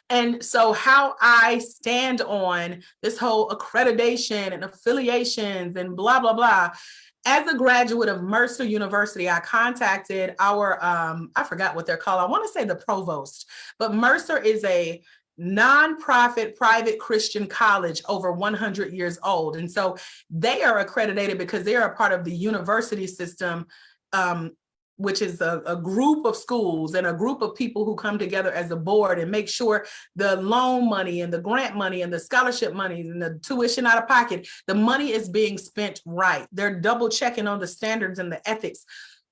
And so how I stand on this whole accreditation and affiliations and blah, blah, blah. As a graduate of Mercer University, I contacted our, I forgot what they're called. I want to say the provost, but Mercer is a nonprofit private Christian college over 100 years old. And so they are accredited because they are a part of the university system, which is a group of schools and a group of people who come together as a board and make sure the loan money and the grant money and the scholarship money and the tuition out of pocket, the money is being spent right. They're double checking on the standards and the ethics.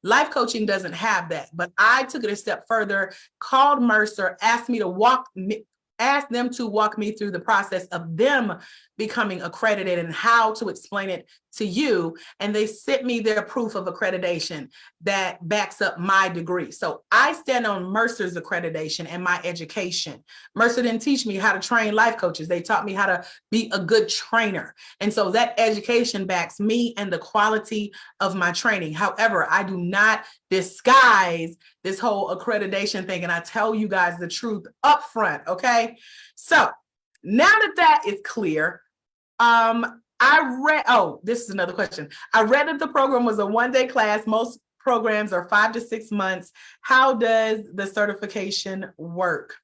Life coaching doesn't have that, but I took it a step further, called Mercer, asked them to walk me through the process of them becoming accredited and how to explain it to you. And they sent me their proof of accreditation that backs up my degree. So I stand on Mercer's accreditation and my education. Mercer didn't teach me how to train life coaches. They taught me how to be a good trainer. And so that education backs me and the quality of my training. However, I do not disguise this whole accreditation thing. And I tell you guys the truth up front, okay? So now that that is clear, this is another question. I read that the program was a one-day class. Most programs are 5 to 6 months. How does the certification work?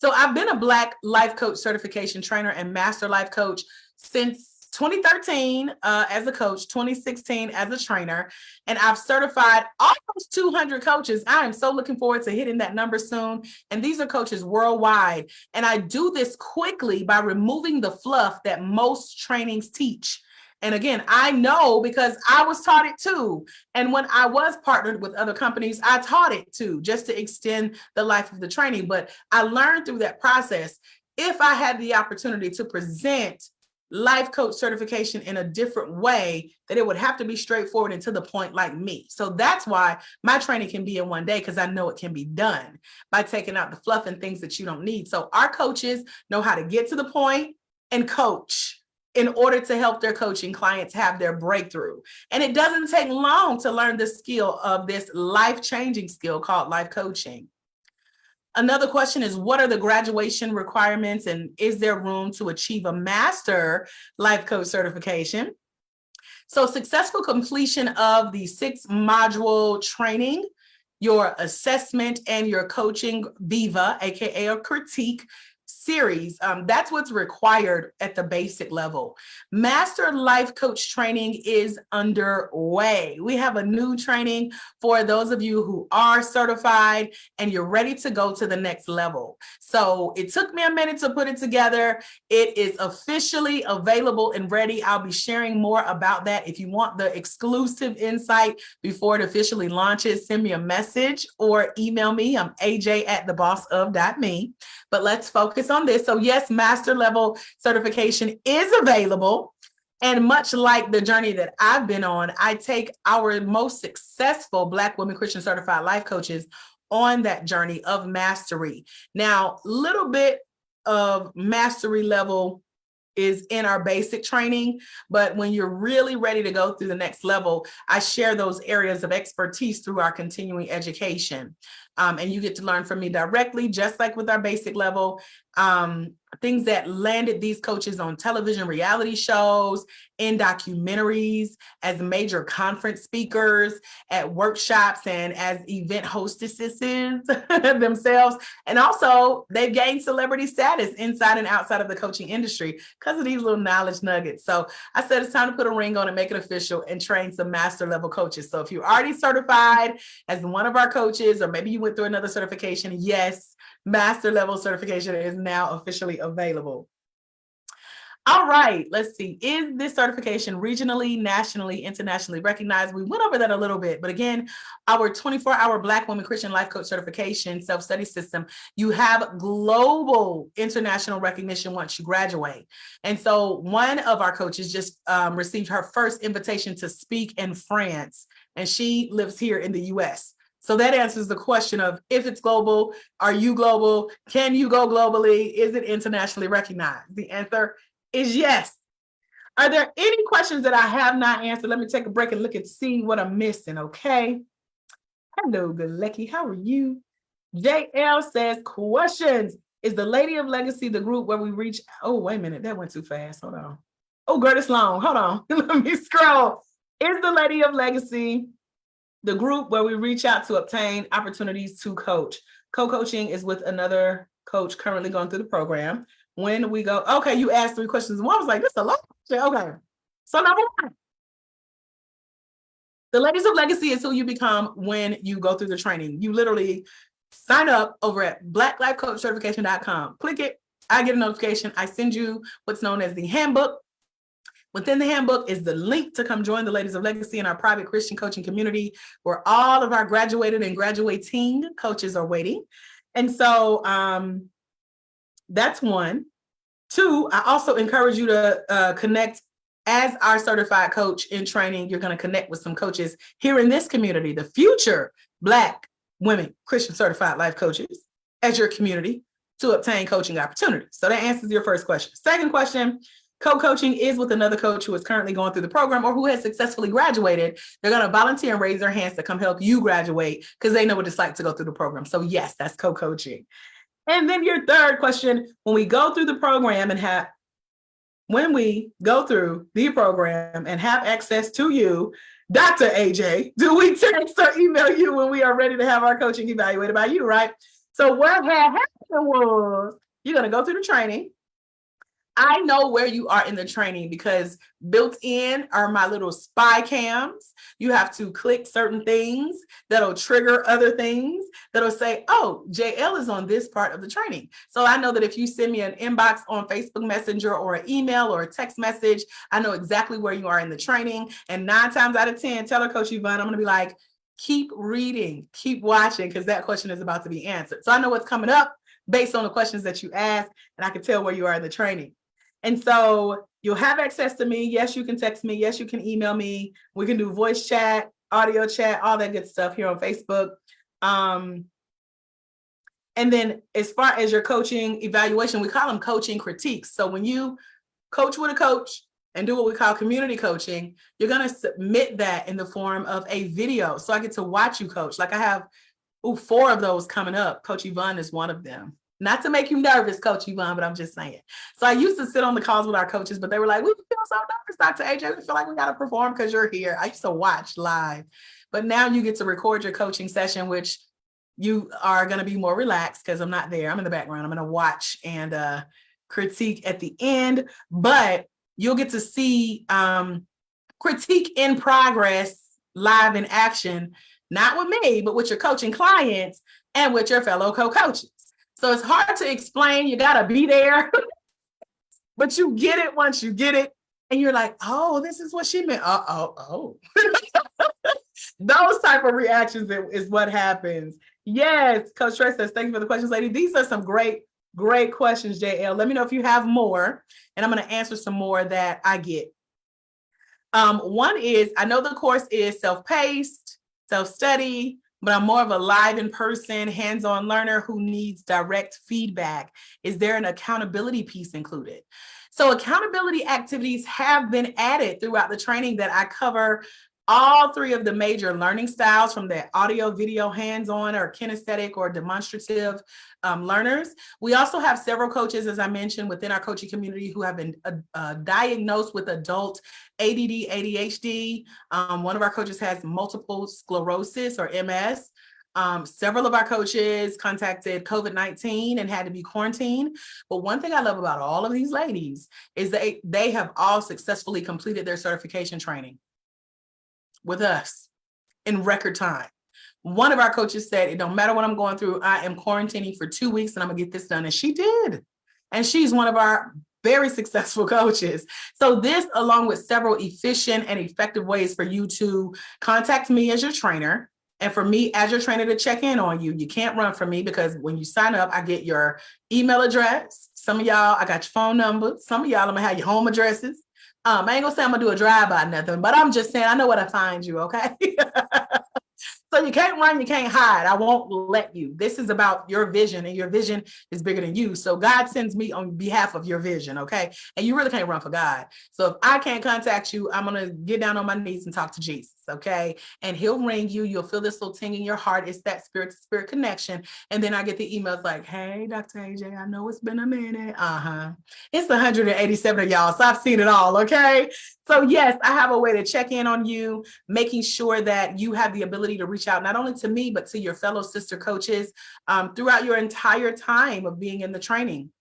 So I've been a Black life coach certification trainer and master life coach since 2013 as a coach, 2016 as a trainer, and I've certified almost 200 coaches. I am so looking forward to hitting that number soon. And these are coaches worldwide. And I do this quickly by removing the fluff that most trainings teach. And again, I know because I was taught it too. And when I was partnered with other companies, I taught it too, just to extend the life of the training. But I learned through that process, if I had the opportunity to present life coach certification in a different way, that it would have to be straightforward and to the point like me. So that's why my training can be in one day, because I know it can be done by taking out the fluff and things that you don't need. So our coaches know how to get to the point and coach in order to help their coaching clients have their breakthrough. And it doesn't take long to learn the skill of this life-changing skill called life coaching. Another question is, what are the graduation requirements and is there room to achieve a master life coach certification? So successful completion of the 6-module training, your assessment, and your coaching Viva, aka a critique series. That's what's required at the basic level. Master Life Coach training is underway. We have a new training for those of you who are certified and you're ready to go to the next level. So it took me a minute to put it together. It is officially available and ready. I'll be sharing more about that. If you want the exclusive insight before it officially launches, send me a message or email me. I'm aj@thebossof.me. But let's focus on this. So yes, master level certification is available. And much like the journey that I've been on, I take our most successful Black women Christian certified life coaches on that journey of mastery. Now, little bit of mastery level is in our basic training, but when you're really ready to go through the next level, I share those areas of expertise through our continuing education. And you get to learn from me directly, just like with our basic level. Things that landed these coaches on television reality shows, in documentaries, as major conference speakers, at workshops, and as event hostesses themselves. And also, they've gained celebrity status inside and outside of the coaching industry because of these little knowledge nuggets. So I said it's time to put a ring on it, make it official, and train some master level coaches. So if you're already certified as one of our coaches, or maybe you went through another certification, yes, master level certification is now officially available. All right, let's see. Is this certification regionally, nationally, internationally recognized? We went over that a little bit, but again, our 24-hour Black Woman Christian Life Coach certification self-study system, you have global international recognition once you graduate. And so one of our coaches just received her first invitation to speak in France, and she lives here in the US. So that answers the question of if it's global, are you global? Can you go globally? Is it internationally recognized? The answer is yes. Are there any questions that I have not answered? Let me take a break and look and see what I'm missing, okay? Hello, Galecki, how are you? JL says, questions. Is the Lady of Legacy the group where we reach? Oh, wait a minute, that went too fast, hold on. Oh, Gertis Long, hold on, let me scroll. Is the Lady of Legacy the group where we reach out to obtain opportunities to coach? Co-coaching is with another coach currently going through the program. When we go, okay, you asked 3 questions. One was like, this is a lot. Okay. So number 1, the Ladies of Legacy is who you become when you go through the training. You literally sign up over at blacklifecoachcertification.com. Click it. I get a notification. I send you what's known as the handbook. Within the handbook is the link to come join the Ladies of Legacy in our private Christian coaching community, where all of our graduated and graduating coaches are waiting. And so that's 1. 2, I also encourage you to connect as our certified coach in training. You're going to connect with some coaches here in this community, the future Black women Christian certified life coaches as your community, to obtain coaching opportunities. So that answers your first question. Second question, co-coaching is with another coach who is currently going through the program or who has successfully graduated. They're going to volunteer and raise their hands to come help you graduate because they know what it's like to go through the program. So yes, that's co-coaching. And then your third question, when we go through the program and have access to you, Dr. AJ, do we text or email you when we are ready to have our coaching evaluated by you, right? So what had happened was you're going to go through the training. I know where you are in the training because built in are my little spy cams. You have to click certain things that'll trigger other things that'll say, oh, JL is on this part of the training. So I know that if you send me an inbox on Facebook Messenger or an email or a text message, I know exactly where you are in the training. And 9 times out of 10, tell her, Coach Yvonne, I'm going to be like, keep reading, keep watching, because that question is about to be answered. So I know what's coming up based on the questions that you ask, and I can tell where you are in the training. And so you'll have access to me. Yes, you can text me. Yes, you can email me. We can do voice chat, audio chat, all that good stuff here on Facebook. And then as far as your coaching evaluation, we call them coaching critiques. So when you coach with a coach and do what we call community coaching, you're going to submit that in the form of a video. So I get to watch you coach. Like I have 4 of those coming up. Coach Yvonne is one of them. Not to make you nervous, Coach Yvonne, but I'm just saying. So I used to sit on the calls with our coaches, but they were like, we feel so nervous, Dr. AJ. We feel like we got to perform because you're here. I used to watch live, but now you get to record your coaching session, which you are going to be more relaxed because I'm not there. I'm in the background. I'm going to watch and critique at the end, but you'll get to see critique in progress, live in action, not with me, but with your coaching clients and with your fellow co-coaches. So it's hard to explain. You got to be there, but you get it once you get it. And you're like, oh, this is what she meant. Oh. Those type of reactions is what happens. Yes, Coach Trey says, thank you for the questions, lady. These are some great questions, JL. Let me know if you have more, and I'm going to answer some more that I get. One is, I know the course is self-paced, self-study, but I'm more of a live in-person, hands-on learner who needs direct feedback. Is there an accountability piece included? So accountability activities have been added throughout the training that I cover all three of the major learning styles, from the audio, video, hands-on, or kinesthetic or demonstrative learners. We also have several coaches, as I mentioned, within our coaching community who have been diagnosed with adult ADD, ADHD. One of our coaches has multiple sclerosis or MS. Several of our coaches contacted COVID-19 and had to be quarantined. But one thing I love about all of these ladies is they have all successfully completed their certification training with us in record time. One of our coaches said, it don't matter what I'm going through, I am quarantining for 2 weeks and I'm gonna get this done. And she did. And she's one of our very successful coaches. So this, along with several efficient and effective ways for you to contact me as your trainer, and for me as your trainer to check in on you. You can't run from me, because when you sign up, I get your email address. Some of y'all, I got your phone number. Some of y'all, I'm gonna have your home addresses. I ain't gonna say I'm gonna do a drive-by nothing, but I'm just saying I know where to find you, okay? So you can't run, you can't hide. I won't let you. This is about your vision, and your vision is bigger than you. So God sends me on behalf of your vision, okay? And you really can't run for God. So if I can't contact you, I'm gonna get down on my knees and talk to Jesus, okay? And he'll ring you. You'll feel this little ting in your heart. It's that spirit-to-spirit connection. And then I get the emails like, hey, Dr. AJ, I know it's been a minute. It's 187 of y'all, so I've seen it all, okay? So yes, I have a way to check in on you, making sure that you have the ability to reach out not only to me, but to your fellow sister coaches throughout your entire time of being in the training.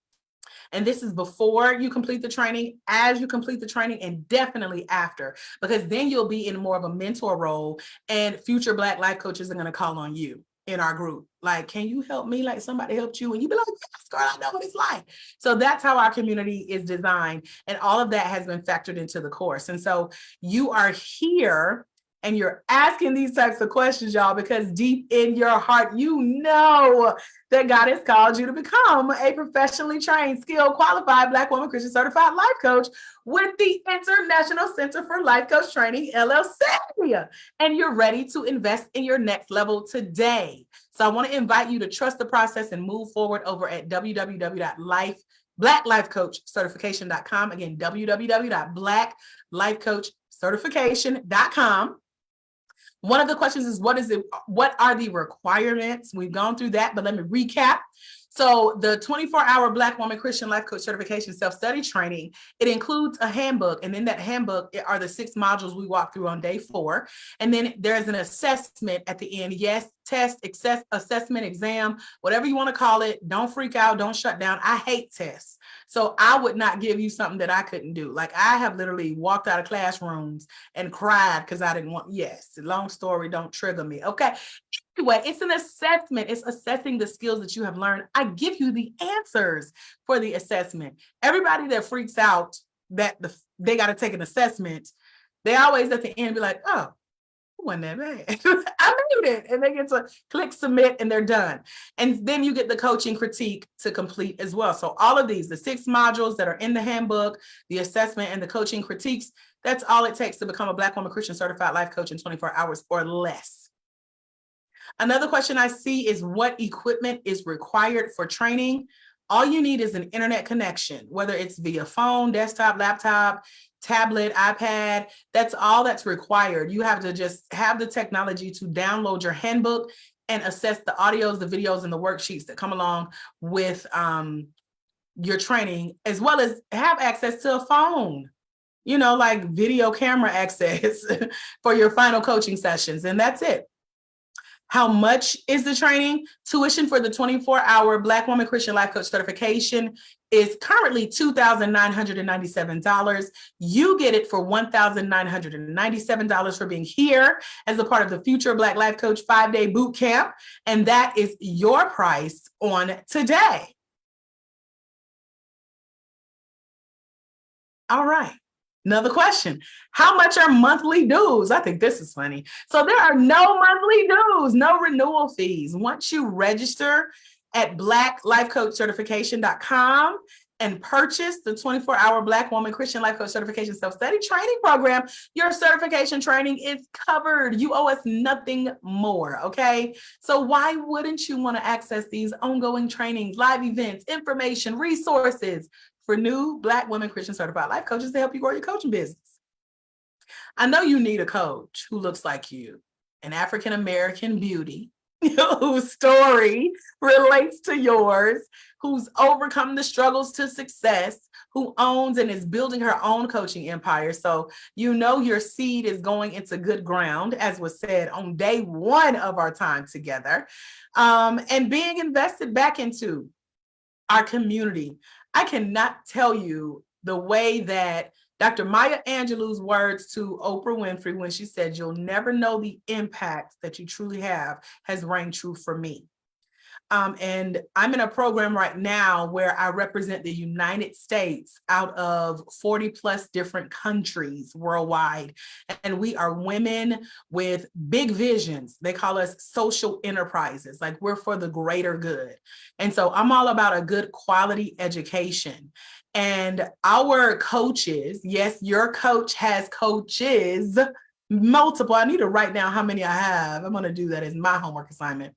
And this is before you complete the training, as you complete the training, and definitely after, because then you'll be in more of a mentor role, and future Black life coaches are going to call on you in our group. Like, can you help me? Like somebody helped you, and you be like, yes, girl, I know what it's like. So that's how our community is designed. And all of that has been factored into the course. And so you are here and you're asking these types of questions, y'all, because deep in your heart, you know that God has called you to become a professionally trained, skilled, qualified Black woman Christian certified life coach with the International Center for Life Coach Training, LLC. And you're ready to invest in your next level today. So I want to invite you to trust the process and move forward over at www.blacklifecoachcertification.com. Again, www.blacklifecoachcertification.com. One of the questions is, what are the requirements? We've gone through that, but let me recap. So the 24-hour Black Woman Christian Life Coach Certification Self-Study Training, it includes a handbook. And in that handbook are the 6 modules we walk through on day 4. And then there's an assessment at the end. Yes, test, assessment, exam, whatever you want to call it. Don't freak out. Don't shut down. I hate tests. So I would not give you something that I couldn't do. Like, I have literally walked out of classrooms and cried because I didn't want, yes, long story, don't trigger me. Okay. Anyway, it's an assessment. It's assessing the skills that you have learned. I give you the answers for the assessment. Everybody that freaks out that they got to take an assessment, they always at the end be like, oh, it wasn't that bad. I made it. And they get to click submit and they're done. And then you get the coaching critique to complete as well. So all of these, the 6 modules that are in the handbook, the assessment and the coaching critiques, that's all it takes to become a Black Woman Christian Certified Life Coach in 24 hours or less. Another question I see is, what equipment is required for training? All you need is an internet connection, whether it's via phone, desktop, laptop, tablet, iPad. That's all that's required. You have to just have the technology to download your handbook and assess the audios, the videos, and the worksheets that come along with your training, as well as have access to a phone, like video camera access for your final coaching sessions. And that's it. How much is the training? Tuition for the 24-hour Black Woman Christian Life Coach certification is currently $2,997. You get it for $1,997 for being here as a part of the Future Black Life Coach 5-day boot camp. And that is your price on today. All right. Another question. How much are monthly dues? I think this is funny. So there are no monthly dues, no renewal fees. Once you register at blacklifecoachcertification.com and purchase the 24-hour Black Woman Christian Life Coach Certification Self-Study Training Program, your certification training is covered. You owe us nothing more, okay? So why wouldn't you want to access these ongoing trainings, live events, information, resources for new Black women Christian certified life coaches to help you grow your coaching business? I know you need a coach who looks like you, an African-American beauty whose story relates to yours, who's overcome the struggles to success, who owns and is building her own coaching empire. So your seed is going into good ground, as was said on day one of our time together, and being invested back into our community. I cannot tell you the way that Dr. Maya Angelou's words to Oprah Winfrey when she said, "You'll never know the impact that you truly have," has rang true for me. And I'm in a program right now where I represent the United States out of 40 plus different countries worldwide. And we are women with big visions. They call us social enterprises, like we're for the greater good. And so I'm all about a good quality education. And our coaches, yes, your coach has coaches, multiple. I need to write down how many I have. I'm going to do that as my homework assignment.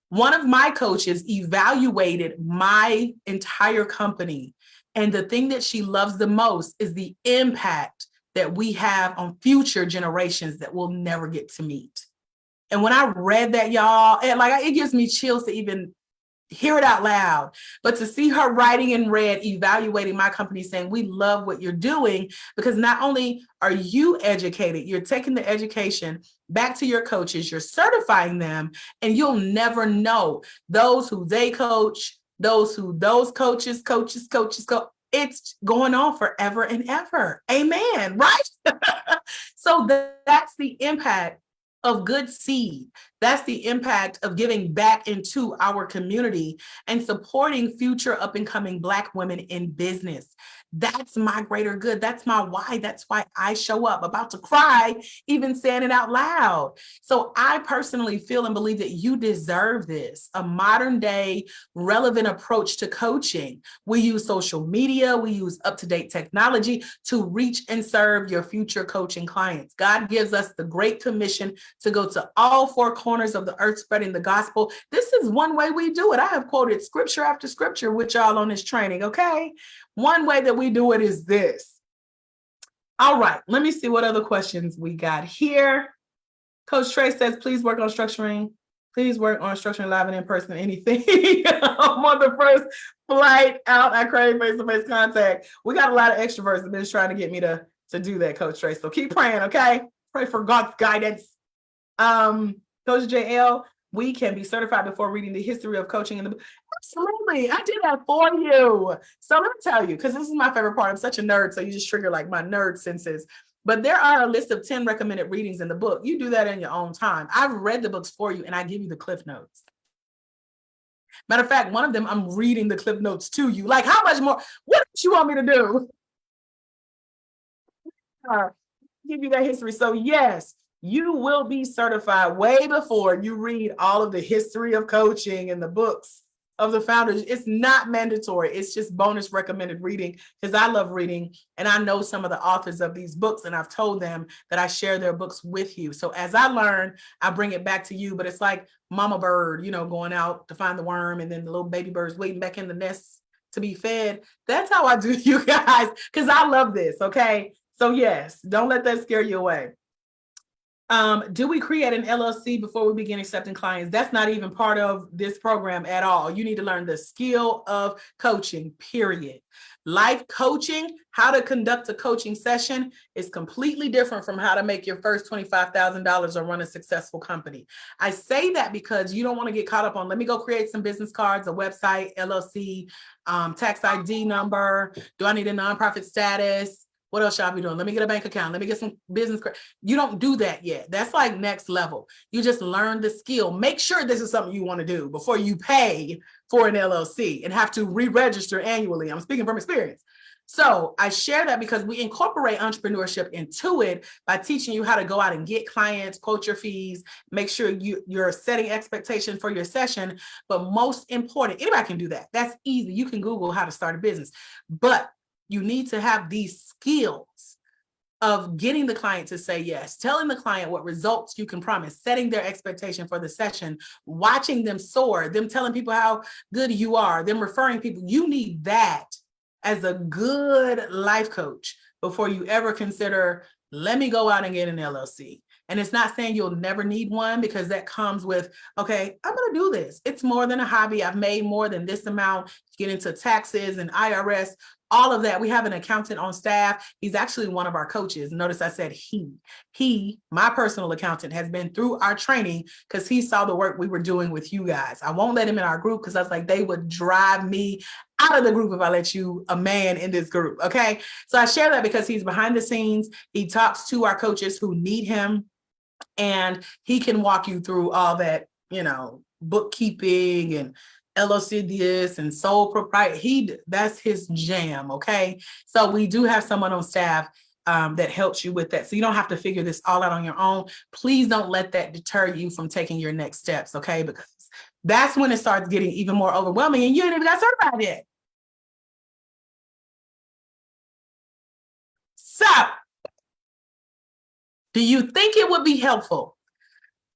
One of my coaches evaluated my entire company, and the thing that she loves the most is the impact that we have on future generations that we'll never get to meet. And when I read that, y'all, it gives me chills to even hear it out loud. But to see her writing in red, evaluating my company, saying, "We love what you're doing," because not only are you educated, you're taking the education back to your coaches, you're certifying them, and you'll never know those who they coach, those coaches, it's going on forever and ever. Amen, right? So that's the impact of good seed. That's the impact of giving back into our community and supporting future up and coming Black women in business. That's my greater good. That's my why. That's why I show up, about to cry, even saying it out loud. So I personally feel and believe that you deserve this, a modern day relevant approach to coaching. We use social media, we use up-to-date technology to reach and serve your future coaching clients. God gives us the great commission to go to all four corners of the earth spreading the gospel. This is one way we do it. I have quoted scripture after scripture with y'all on this training, okay? One way that we do it is this. All right, let me see what other questions we got here. Coach Trey says, please work on structuring live and in person, anything. I'm on the first flight out. I crave face-to-face contact. We got a lot of extroverts that have been trying to get me to do that, Coach Trey. So keep praying, okay? Pray for God's guidance. Coach JL, we can be certified before reading the history of coaching in the book. Absolutely. I did that for you. So let me tell you, because this is my favorite part. I'm such a nerd, so you just trigger like my nerd senses. But there are a list of 10 recommended readings in the book. You do that in your own time. I've read the books for you, and I give you the cliff notes. Matter of fact, one of them, I'm reading the cliff notes to you. Like, how much more? What do you want me to do? Give you that history. So yes, you will be certified way before you read all of the history of coaching and the books of the founders. It's not mandatory. It's just bonus recommended reading, because I love reading and I know some of the authors of these books, and I've told them that I share their books with you. So as I learn, I bring it back to you. But it's like mama bird, going out to find the worm, and then the little baby birds waiting back in the nest to be fed. That's how I do, you guys, because I love this. Okay. So yes, don't let that scare you away. Do we create an LLC before we begin accepting clients? That's not even part of this program at all. You need to learn the skill of coaching, period. Life coaching, how to conduct a coaching session is completely different from how to make your first $25,000 or run a successful company. I say that because you don't want to get caught up on, let me go create some business cards, a website, LLC, tax ID number. Do I need a nonprofit status? What else should I be doing? Let me get a bank account. Let me get some business. You don't do that yet. That's like next level. You just learn the skill. Make sure this is something you want to do before you pay for an LLC and have to re-register annually. I'm speaking from experience. So I share that because we incorporate entrepreneurship into it by teaching you how to go out and get clients, quote your fees, make sure you're setting expectations for your session. But most important, anybody can do that. That's easy. You can Google how to start a business, but you need to have these skills of getting the client to say yes, telling the client what results you can promise, setting their expectation for the session, watching them soar, them telling people how good you are, them referring people. You need that as a good life coach before you ever consider, let me go out and get an LLC. And it's not saying you'll never need one, because that comes with, okay, I'm going to do this. It's more than a hobby. I've made more than this amount. Get into taxes and IRS, all of that. We have an accountant on staff. He's actually one of our coaches. Notice I said he, my personal accountant, has been through our training because he saw the work we were doing with you guys. I won't let him in our group because I was like, they would drive me out of the group if I let you, a man, in this group. Okay. So I share that because he's behind the scenes. He talks to our coaches who need him, and he can walk you through all that, bookkeeping and LLC this and sole proprietor. That's his jam. Okay. So we do have someone on staff that helps you with that. So you don't have to figure this all out on your own. Please don't let that deter you from taking your next steps. Okay. Because that's when it starts getting even more overwhelming and you ain't even got certified yet. So do you think it would be helpful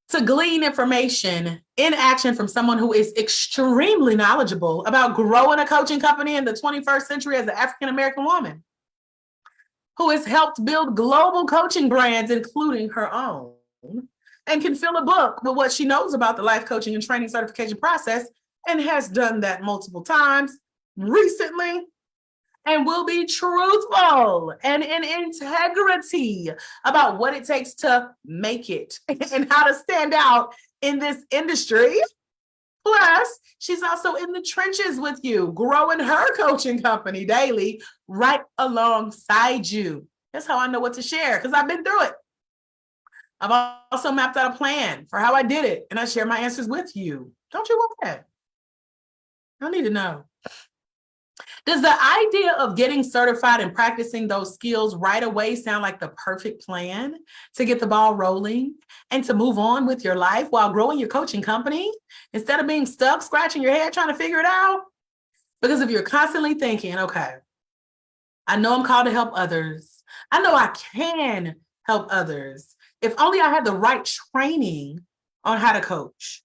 to glean information in action from someone who is extremely knowledgeable about growing a coaching company in the 21st century as an African-American woman who has helped build global coaching brands, including her own, and can fill a book with what she knows about the life coaching and training certification process, and has done that multiple times recently, and will be truthful and in integrity about what it takes to make it and how to stand out in this industry. Plus, she's also in the trenches with you, growing her coaching company daily right alongside you. That's how I know what to share, because I've been through it. I've also mapped out a plan for how I did it, and I share my answers with you. Don't you want that? I need to know. Does the idea of getting certified and practicing those skills right away sound like the perfect plan to get the ball rolling and to move on with your life while growing your coaching company instead of being stuck scratching your head trying to figure it out? Because if you're constantly thinking, okay, I know I'm called to help others. I know I can help others. If only I had the right training on how to coach,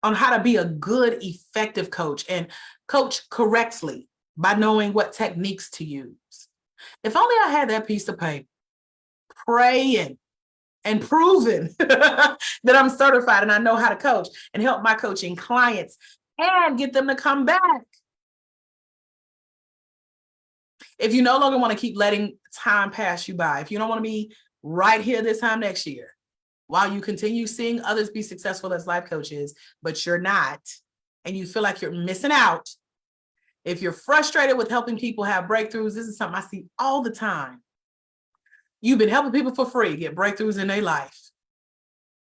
on how to be a good, effective coach and coach correctly, by knowing what techniques to use. If only I had that piece of paper, praying and proving that I'm certified and I know how to coach and help my coaching clients and get them to come back. If you no longer want to keep letting time pass you by, if you don't want to be right here this time next year, while you continue seeing others be successful as life coaches, but you're not, and you feel like you're missing out, if you're frustrated with helping people have breakthroughs, this is something I see all the time. You've been helping people for free get breakthroughs in their life.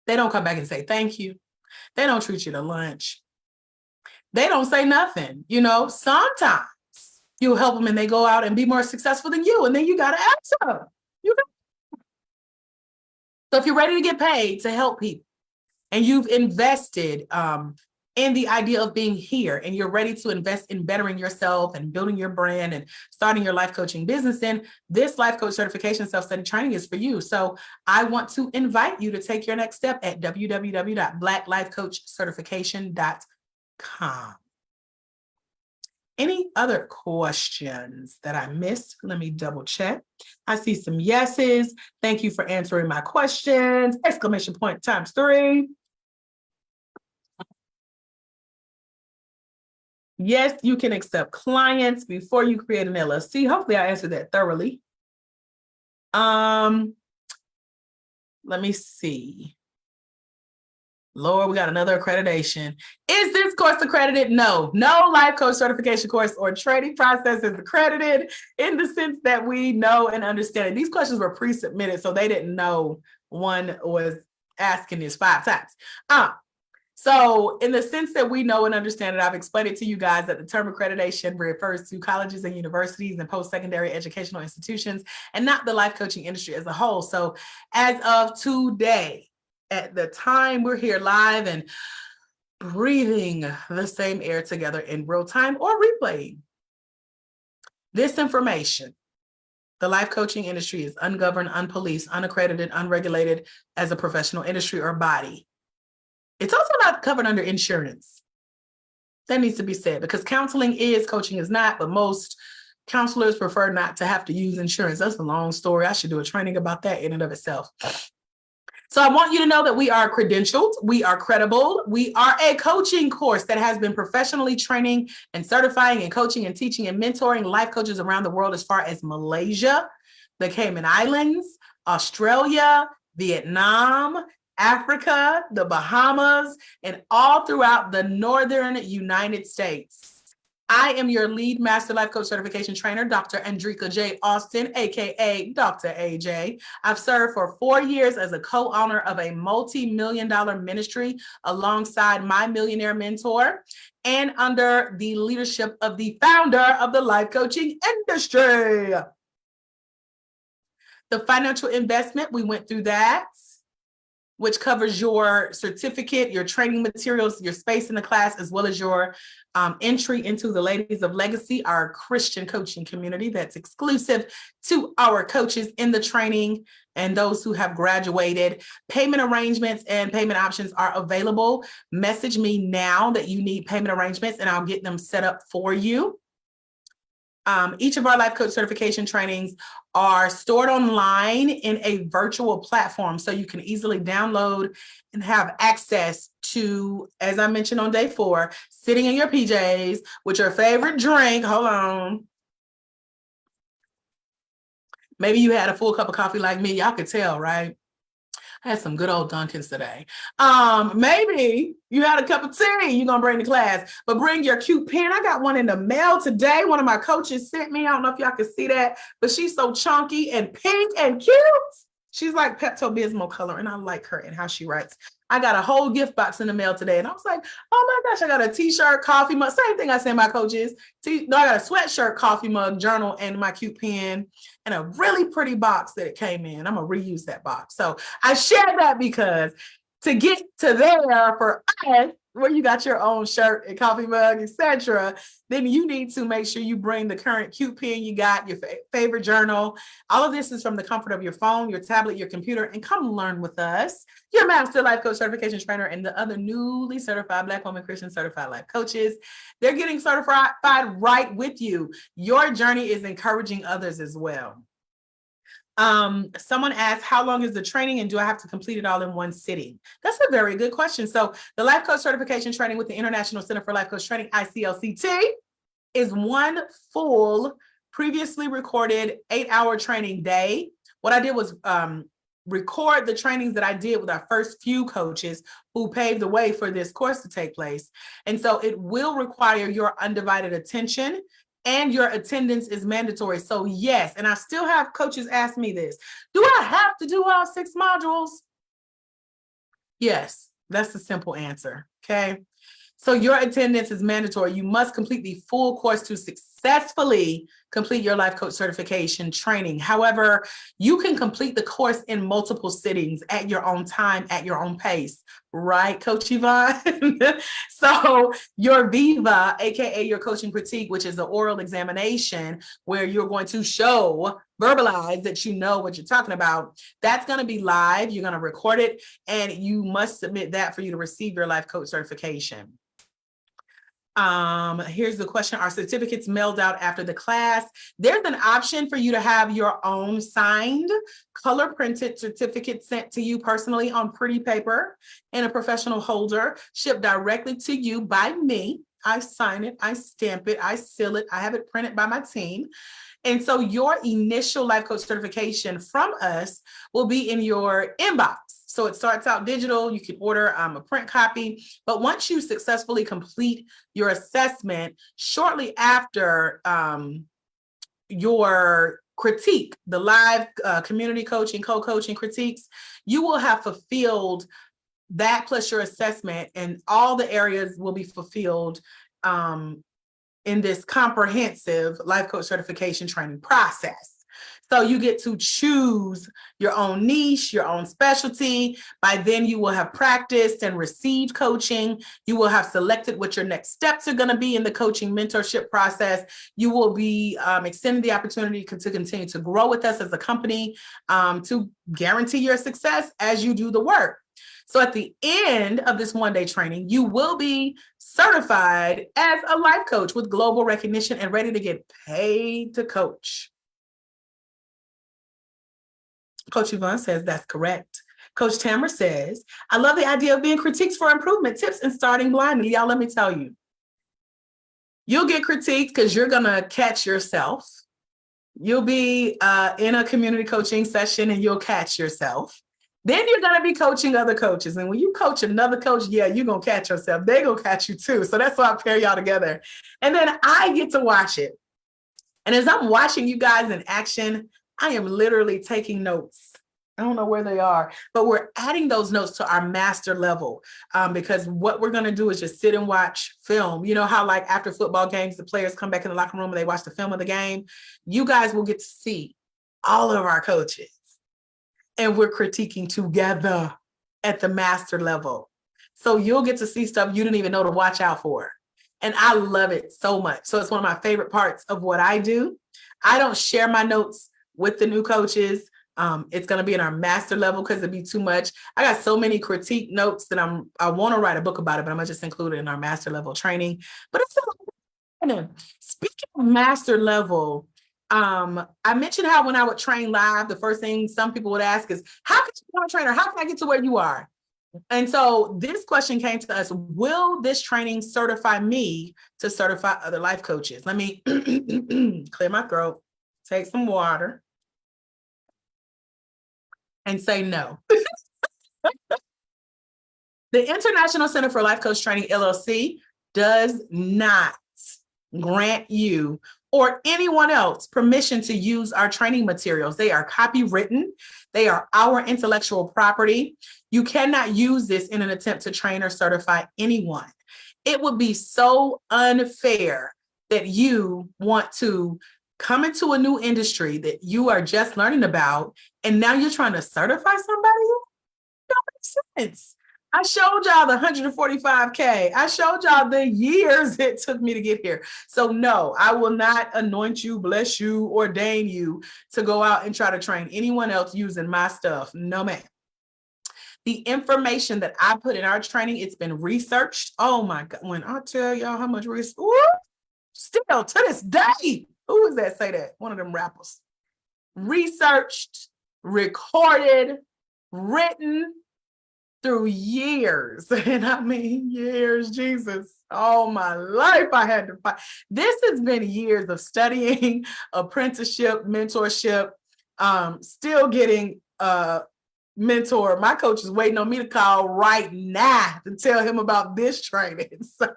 They don't come back and say thank you. They don't treat you to lunch. They don't say nothing. Sometimes you'll help them and they go out and be more successful than you, and then you got to ask them. So if you're ready to get paid to help people and you've invested in the idea of being here, and you're ready to invest in bettering yourself and building your brand and starting your life coaching business, then this life coach certification self-study training is for you. So I want to invite you to take your next step at www.blacklifecoachcertification.com. Any other questions that I missed? Let me double check. I see some yeses. Thank you for answering my questions. Exclamation point times 3. Yes, you can accept clients before you create an LLC. Hopefully I answered that thoroughly. Let me see. Lord, we got another accreditation. Is this course accredited? No. No life coach certification course or training process is accredited in the sense that we know and understand it. These questions were pre-submitted, so they didn't know one was asking this 5 times. So in the sense that we know and understand it, I've explained it to you guys that the term accreditation refers to colleges and universities and post-secondary educational institutions and not the life coaching industry as a whole. So as of today, at the time we're here live and breathing the same air together in real time or replaying, this information, the life coaching industry is ungoverned, unpoliced, unaccredited, unregulated as a professional industry or body. It's also not covered under insurance. That needs to be said because counseling is, coaching is not, but most counselors prefer not to have to use insurance. That's a long story. I should do a training about that in and of itself. So I want you to know that we are credentialed, we are credible, we are a coaching course that has been professionally training and certifying and coaching and teaching and mentoring life coaches around the world as far as Malaysia, the Cayman Islands, Australia, Vietnam, Africa, the Bahamas, and all throughout the northern United States. I am your lead master life coach certification trainer, Dr. Andrika J. Austin, aka Dr. AJ. I've served for 4 years as a co-owner of a multi-million-dollar ministry alongside my millionaire mentor and under the leadership of the founder of the life coaching industry. The financial investment, we went through that, which covers your certificate, your training materials, your space in the class, as well as your entry into the Ladies of Legacy, our Christian coaching community that's exclusive to our coaches in the training and those who have graduated. Payment arrangements and payment options are available. Message me now that you need payment arrangements and I'll get them set up for you. Each of our life coach certification trainings are stored online in a virtual platform, so you can easily download and have access to, as I mentioned on day 4, sitting in your PJs with your favorite drink. Hold on. Maybe you had a full cup of coffee like me. Y'all could tell, right? I had some good old Dunkins today. Maybe you had a cup of tea you're going to bring to class, but bring your cute pen. I got one in the mail today. One of my coaches sent me. I don't know if y'all can see that, but she's so chunky and pink and cute. She's like Pepto-Bismol color, and I like her and how she writes. I got a whole gift box in the mail today, and I was like, oh my gosh, I got a t-shirt, coffee mug, same thing I send my coaches. I got a sweatshirt, coffee mug, journal, and my cute pen, and a really pretty box that it came in. I'm going to reuse that box. So I shared that because to get to there for us, where you got your own shirt and coffee mug, etc., then you need to make sure you bring the current cute pen you got, your favorite journal. All of this is from the comfort of your phone, your tablet, your computer, and come learn with us. Your Master Life Coach Certification Trainer and the other newly certified Black woman Christian certified life coaches. They're getting certified right with you. Your journey is encouraging others as well. Someone asked, how long is the training and do I have to complete it all in one sitting? That's a very good question. So the Life Coach Certification Training with the International Center for Life Coach Training, ICLCT, is one full previously recorded 8-hour training day. What I did was record the trainings that I did with our first few coaches who paved the way for this course to take place. And so it will require your undivided attention and your attendance is mandatory. So yes, and I still have coaches ask me this, do I have to do all 6 modules? Yes, that's the simple answer, okay? So your attendance is mandatory. You must complete the full course to successfully complete your life coach certification training. However, you can complete the course in multiple sittings at your own time, at your own pace, right, Coach Yvonne? So your Viva, aka your coaching critique, which is the oral examination where you're going to verbalize that you know what you're talking about, that's going to be live. You're going to record it and you must submit that for you to receive your life coach certification. Here's the question. Are certificates mailed out after the class? There's an option for you to have your own signed, color printed certificate sent to you personally on pretty paper in a professional holder, shipped directly to you by me. I sign it, I stamp it, I seal it, I have it printed by my team. And so your initial life coach certification from us will be in your inbox. So it starts out digital. You can order a print copy. But once you successfully complete your assessment, shortly after your critique, the live community coaching, co-coaching critiques, you will have fulfilled that plus your assessment, and all the areas will be fulfilled in this comprehensive life coach certification training process. So you get to choose your own niche, your own specialty. By then you will have practiced and received coaching. You will have selected what your next steps are going to be in the coaching mentorship process. You will be extended the opportunity to continue to grow with us as a company, to guarantee your success as you do the work. So at the end of this one-day training, you will be certified as a life coach with global recognition and ready to get paid to coach. Coach Yvonne says that's correct. Coach Tamara says, I love the idea of being critiques for improvement, tips, and starting blindly. Y'all, let me tell you, you'll get critiqued because you're going to catch yourself. You'll be in a community coaching session and you'll catch yourself. Then you're going to be coaching other coaches. And when you coach another coach, yeah, you're going to catch yourself. They're going to catch you too. So that's why I pair y'all together. And then I get to watch it. And as I'm watching you guys in action, I am literally taking notes. I don't know where they are, but we're adding those notes to our master level because what we're going to do is just sit and watch film. You know how like after football games, the players come back in the locker room and they watch the film of the game? You guys will get to see all of our coaches and we're critiquing together at the master level. So you'll get to see stuff you didn't even know to watch out for. And I love it so much. So it's one of my favorite parts of what I do. I don't share my notes with the new coaches. It's going to be in our master level because it'd be too much. I got so many critique notes that I want to write a book about it, but I'm going to just include it in our master level training. But it's speaking of master level, I mentioned how when I would train live, the first thing some people would ask is, how can you become a trainer? How can I get to where you are? And so this question came to us, will this training certify me to certify other life coaches? Let me clear my throat, take some water, and say no. The International Center for Life Coach Training, LLC, does not grant you or anyone else permission to use our training materials. They are copywritten. They are our intellectual property. You cannot use this in an attempt to train or certify anyone. It would be so unfair that you want to come into a new industry that you are just learning about, and now you're trying to certify somebody? It don't make sense. I showed y'all the 145K. I showed y'all the years it took me to get here. So no, I will not anoint you, bless you, ordain you to go out and try to train anyone else using my stuff. No, ma'am. The information that I put in our training, it's been researched. Oh my God. When I tell y'all how much research, still to this day, who is that say that? One of them rappers. Researched, recorded, written, through years, and I mean years, Jesus, all my life I had to fight. This has been years of studying, apprenticeship, mentorship, still getting a mentor. My coach is waiting on me to call right now to tell him about this training. So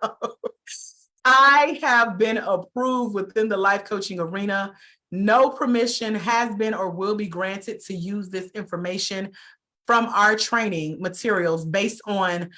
I have been approved within the life coaching arena. No permission has been or will be granted to use this information from our training materials based on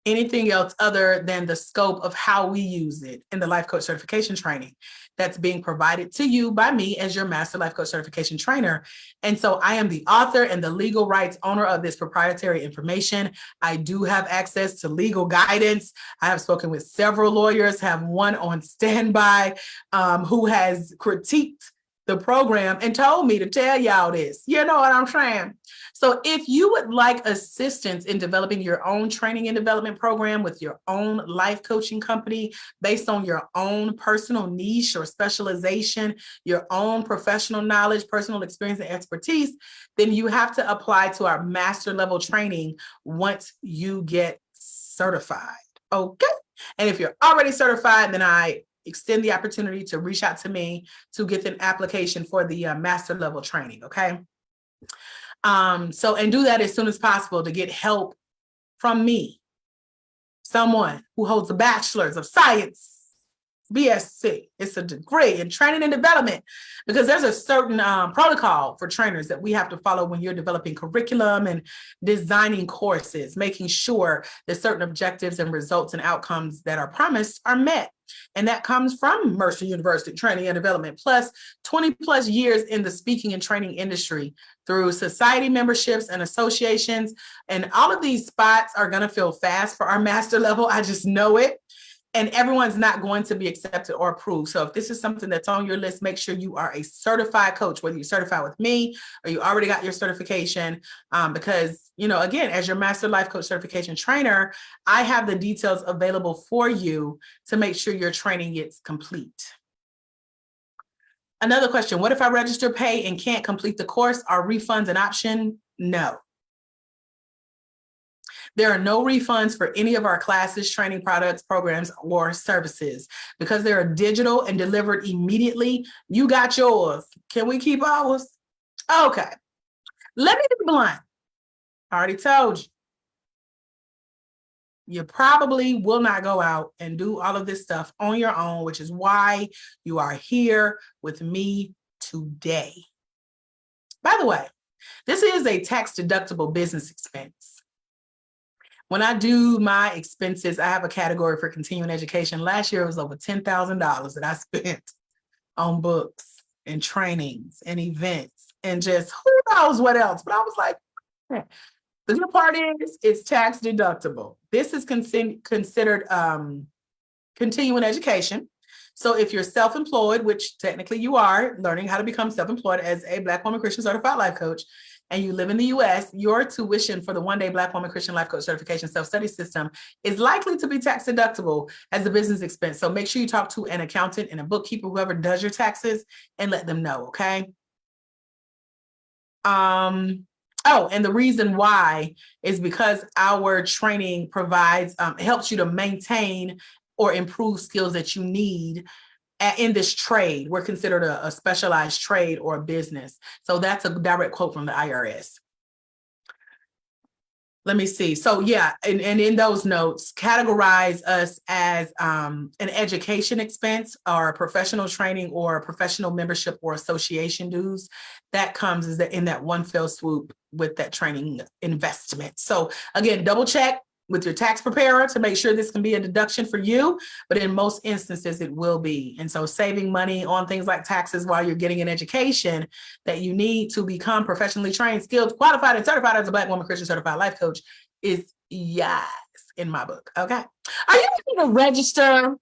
anything else other than the scope of how we use it in the life coach certification training that's being provided to you by me as your master life coach certification trainer. And so I am the author and the legal rights owner of this proprietary information. I do have access to legal guidance. I have spoken with several lawyers, have one on standby who has critiqued the program and told me to tell y'all this. You know what I'm saying? So if you would like assistance in developing your own training and development program with your own life coaching company based on your own personal niche or specialization, your own professional knowledge, personal experience, and expertise, then you have to apply to our master level training once you get certified. Okay. And if you're already certified, then I extend the opportunity to reach out to me to get an application for the master level training. Okay. And do that as soon as possible to get help from me, someone who holds a bachelor's of science, BSc. It's a degree in training and development, because there's a certain protocol for trainers that we have to follow when you're developing curriculum and designing courses, making sure that certain objectives and results and outcomes that are promised are met. And that comes from Mercer University Training and Development, plus 20 plus years in the speaking and training industry through society memberships and associations. And all of these spots are going to fill fast for our master level. I just know it. And everyone's not going to be accepted or approved. So if this is something that's on your list, make sure you are a certified coach, whether you're certified with me or you already got your certification. Because, you know, again, as your master life coach certification trainer, I have the details available for you to make sure your training gets complete. Another question, what if I register, pay, and can't complete the course? Are refunds an option? No. There are no refunds for any of our classes, training, products, programs, or services. Because they're digital and delivered immediately, you got yours. Can we keep ours? Okay. Let me be blunt. I already told you. You probably will not go out and do all of this stuff on your own, which is why you are here with me today. By the way, this is a tax-deductible business expense. When I do my expenses, I have a category for continuing education. Last year, it was over $10,000 that I spent on books and trainings and events and just who knows what else. But I was like, the good part is it's tax deductible. This is considered continuing education. So if you're self-employed, which technically you are, learning how to become self-employed as a Black woman Christian certified life coach, and you live in the US, your tuition for the one-day Black woman Christian life coach certification self-study system is likely to be tax deductible as a business expense. So make sure you talk to an accountant and a bookkeeper, whoever does your taxes, and let them know, okay? Oh, and the reason why is because our training provides, helps you to maintain or improve skills that you need in this trade. We're considered a specialized trade or a business. So that's a direct quote from the IRS. Let me see. So yeah, and in those notes, categorize us as an education expense or a professional training or a professional membership or association dues. That comes in that one fell swoop with that training investment. So again, double check with your tax preparer to make sure this can be a deduction for you, but in most instances it will be. And so saving money on things like taxes while you're getting an education that you need to become professionally trained, skilled, qualified, and certified as a Black woman Christian certified life coach is yes in my book. Okay. Are you looking to register?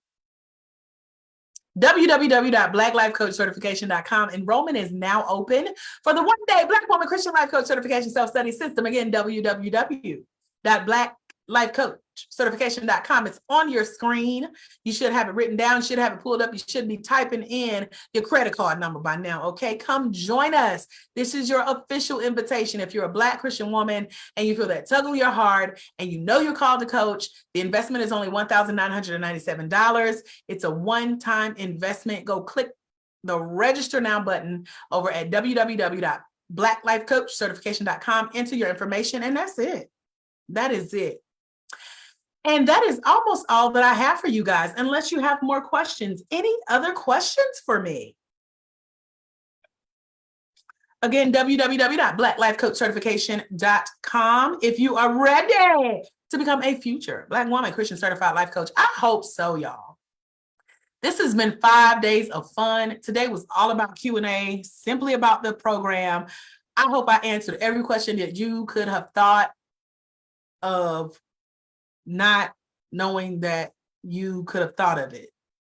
www.blacklifecoachcertification.com. Enrollment is now open for the one-day Black woman Christian life coach certification self-study system. Again, www.blacklifecoachcertification.com. It's on your screen. You should have it written down, you should have it pulled up. You should be typing in your credit card number by now. Okay, come join us. This is your official invitation. If you're a Black Christian woman and you feel that tug of your heart and you know you're called to coach, the investment is only $1,997. It's a one-time investment. Go click the register now button over at www.blacklifecoachcertification.com. Enter your information, and that's it. That is it. And that is almost all that I have for you guys, unless you have more questions. Any other questions for me? Again, www.blacklifecoachcertification.com. If you are ready to become a future Black woman Christian certified life coach, I hope so, y'all. This has been 5 days of fun. Today was all about Q&A, simply about the program. I hope I answered every question that you could have thought of, not knowing that you could have thought of it.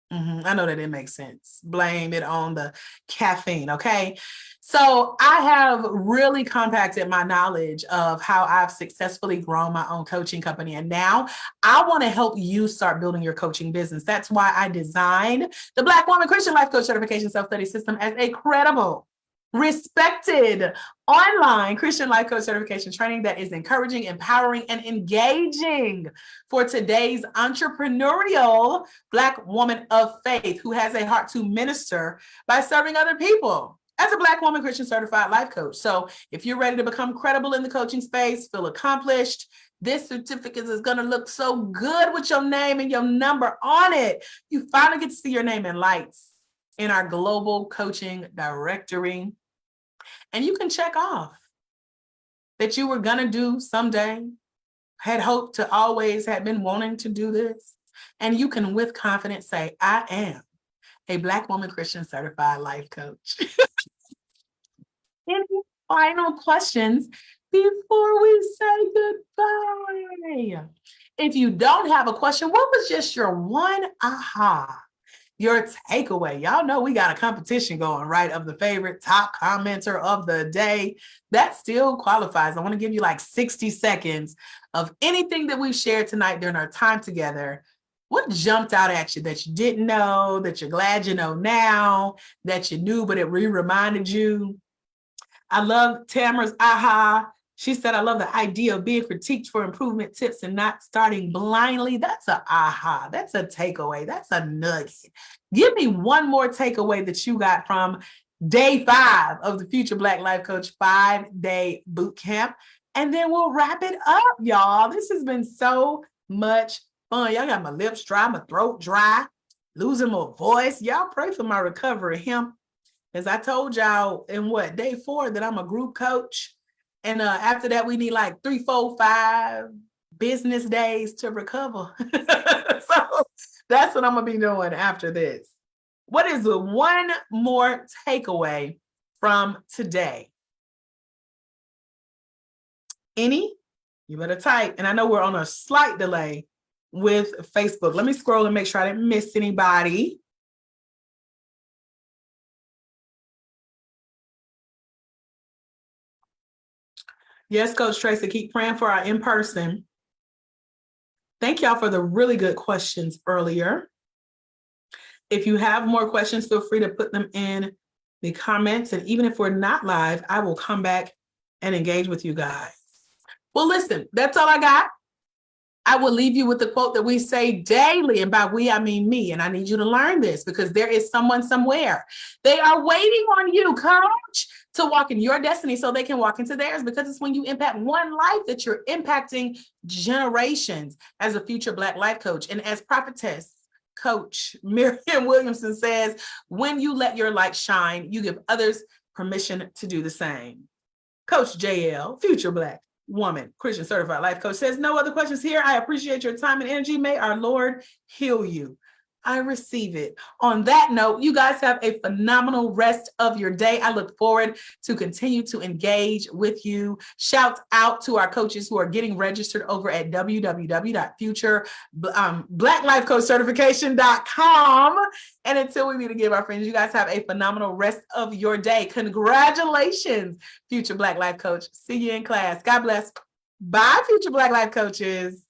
I know that it makes sense. Blame it on the caffeine. Okay. So I have really compacted my knowledge of how I've successfully grown my own coaching company. And now I want to help you start building your coaching business. That's why I designed the Black Woman Christian Life Coach Certification Self-Study System as a credible, respected online Christian life coach certification training that is encouraging, empowering, and engaging for today's entrepreneurial Black woman of faith who has a heart to minister by serving other people as a Black woman Christian certified life coach. So if you're ready to become credible in the coaching space, feel accomplished, this certificate is going to look so good with your name and your number on it. You finally get to see your name in lights in our global coaching directory. And you can check off that you were going to do someday, had hoped to always have been wanting to do this. And you can with confidence say, I am a Black woman Christian certified life coach. Any final questions before we say goodbye? If you don't have a question, what was just your one aha? Your takeaway? Y'all know we got a competition going, right? Of the favorite top commenter of the day. That still qualifies. I want to give you like 60 seconds of anything that we've shared tonight during our time together. What jumped out at you that you didn't know, that you're glad you know now, that you knew, but it reminded you? I love Tamara's aha. She said, I love the idea of being critiqued for improvement tips and not starting blindly. That's an aha. That's a takeaway. That's a nugget. Give me one more takeaway that you got from day 5 of the Future Black Life Coach 5-day boot camp. And then we'll wrap it up, y'all. This has been so much fun. Y'all got my lips dry, my throat dry, losing my voice. Y'all pray for my recovery. As I told y'all in day 4 that I'm a group coach. And after that, we need like 3, 4, 5 business days to recover. So that's what I'm going to be doing after this. What is the one more takeaway from today? Any? You better type. And I know we're on a slight delay with Facebook. Let me scroll and make sure I didn't miss anybody. Yes, Coach Tracy, keep praying for our in-person. Thank y'all for the really good questions earlier. If you have more questions, feel free to put them in the comments. And even if we're not live, I will come back and engage with you guys. Well, listen, that's all I got. I will leave you with the quote that we say daily, and by we, I mean me. And I need you to learn this because there is someone somewhere. They are waiting on you, coach, to walk in your destiny so they can walk into theirs, because it's when you impact one life that you're impacting generations as a future Black life coach. And as prophetess coach Miriam Williamson says, when you let your light shine, you give others permission to do the same. Coach JL, future Black woman, Christian certified life coach, says no other questions here. I appreciate your time and energy. May our Lord heal you. I receive it. On that note, you guys have a phenomenal rest of your day. I look forward to continue to engage with you. Shout out to our coaches who are getting registered over at www.futurebblacklifecoachcertification.com. And until we meet again, my friends, you guys have a phenomenal rest of your day. Congratulations, Future Black Life Coach. See you in class. God bless. Bye, Future Black Life Coaches.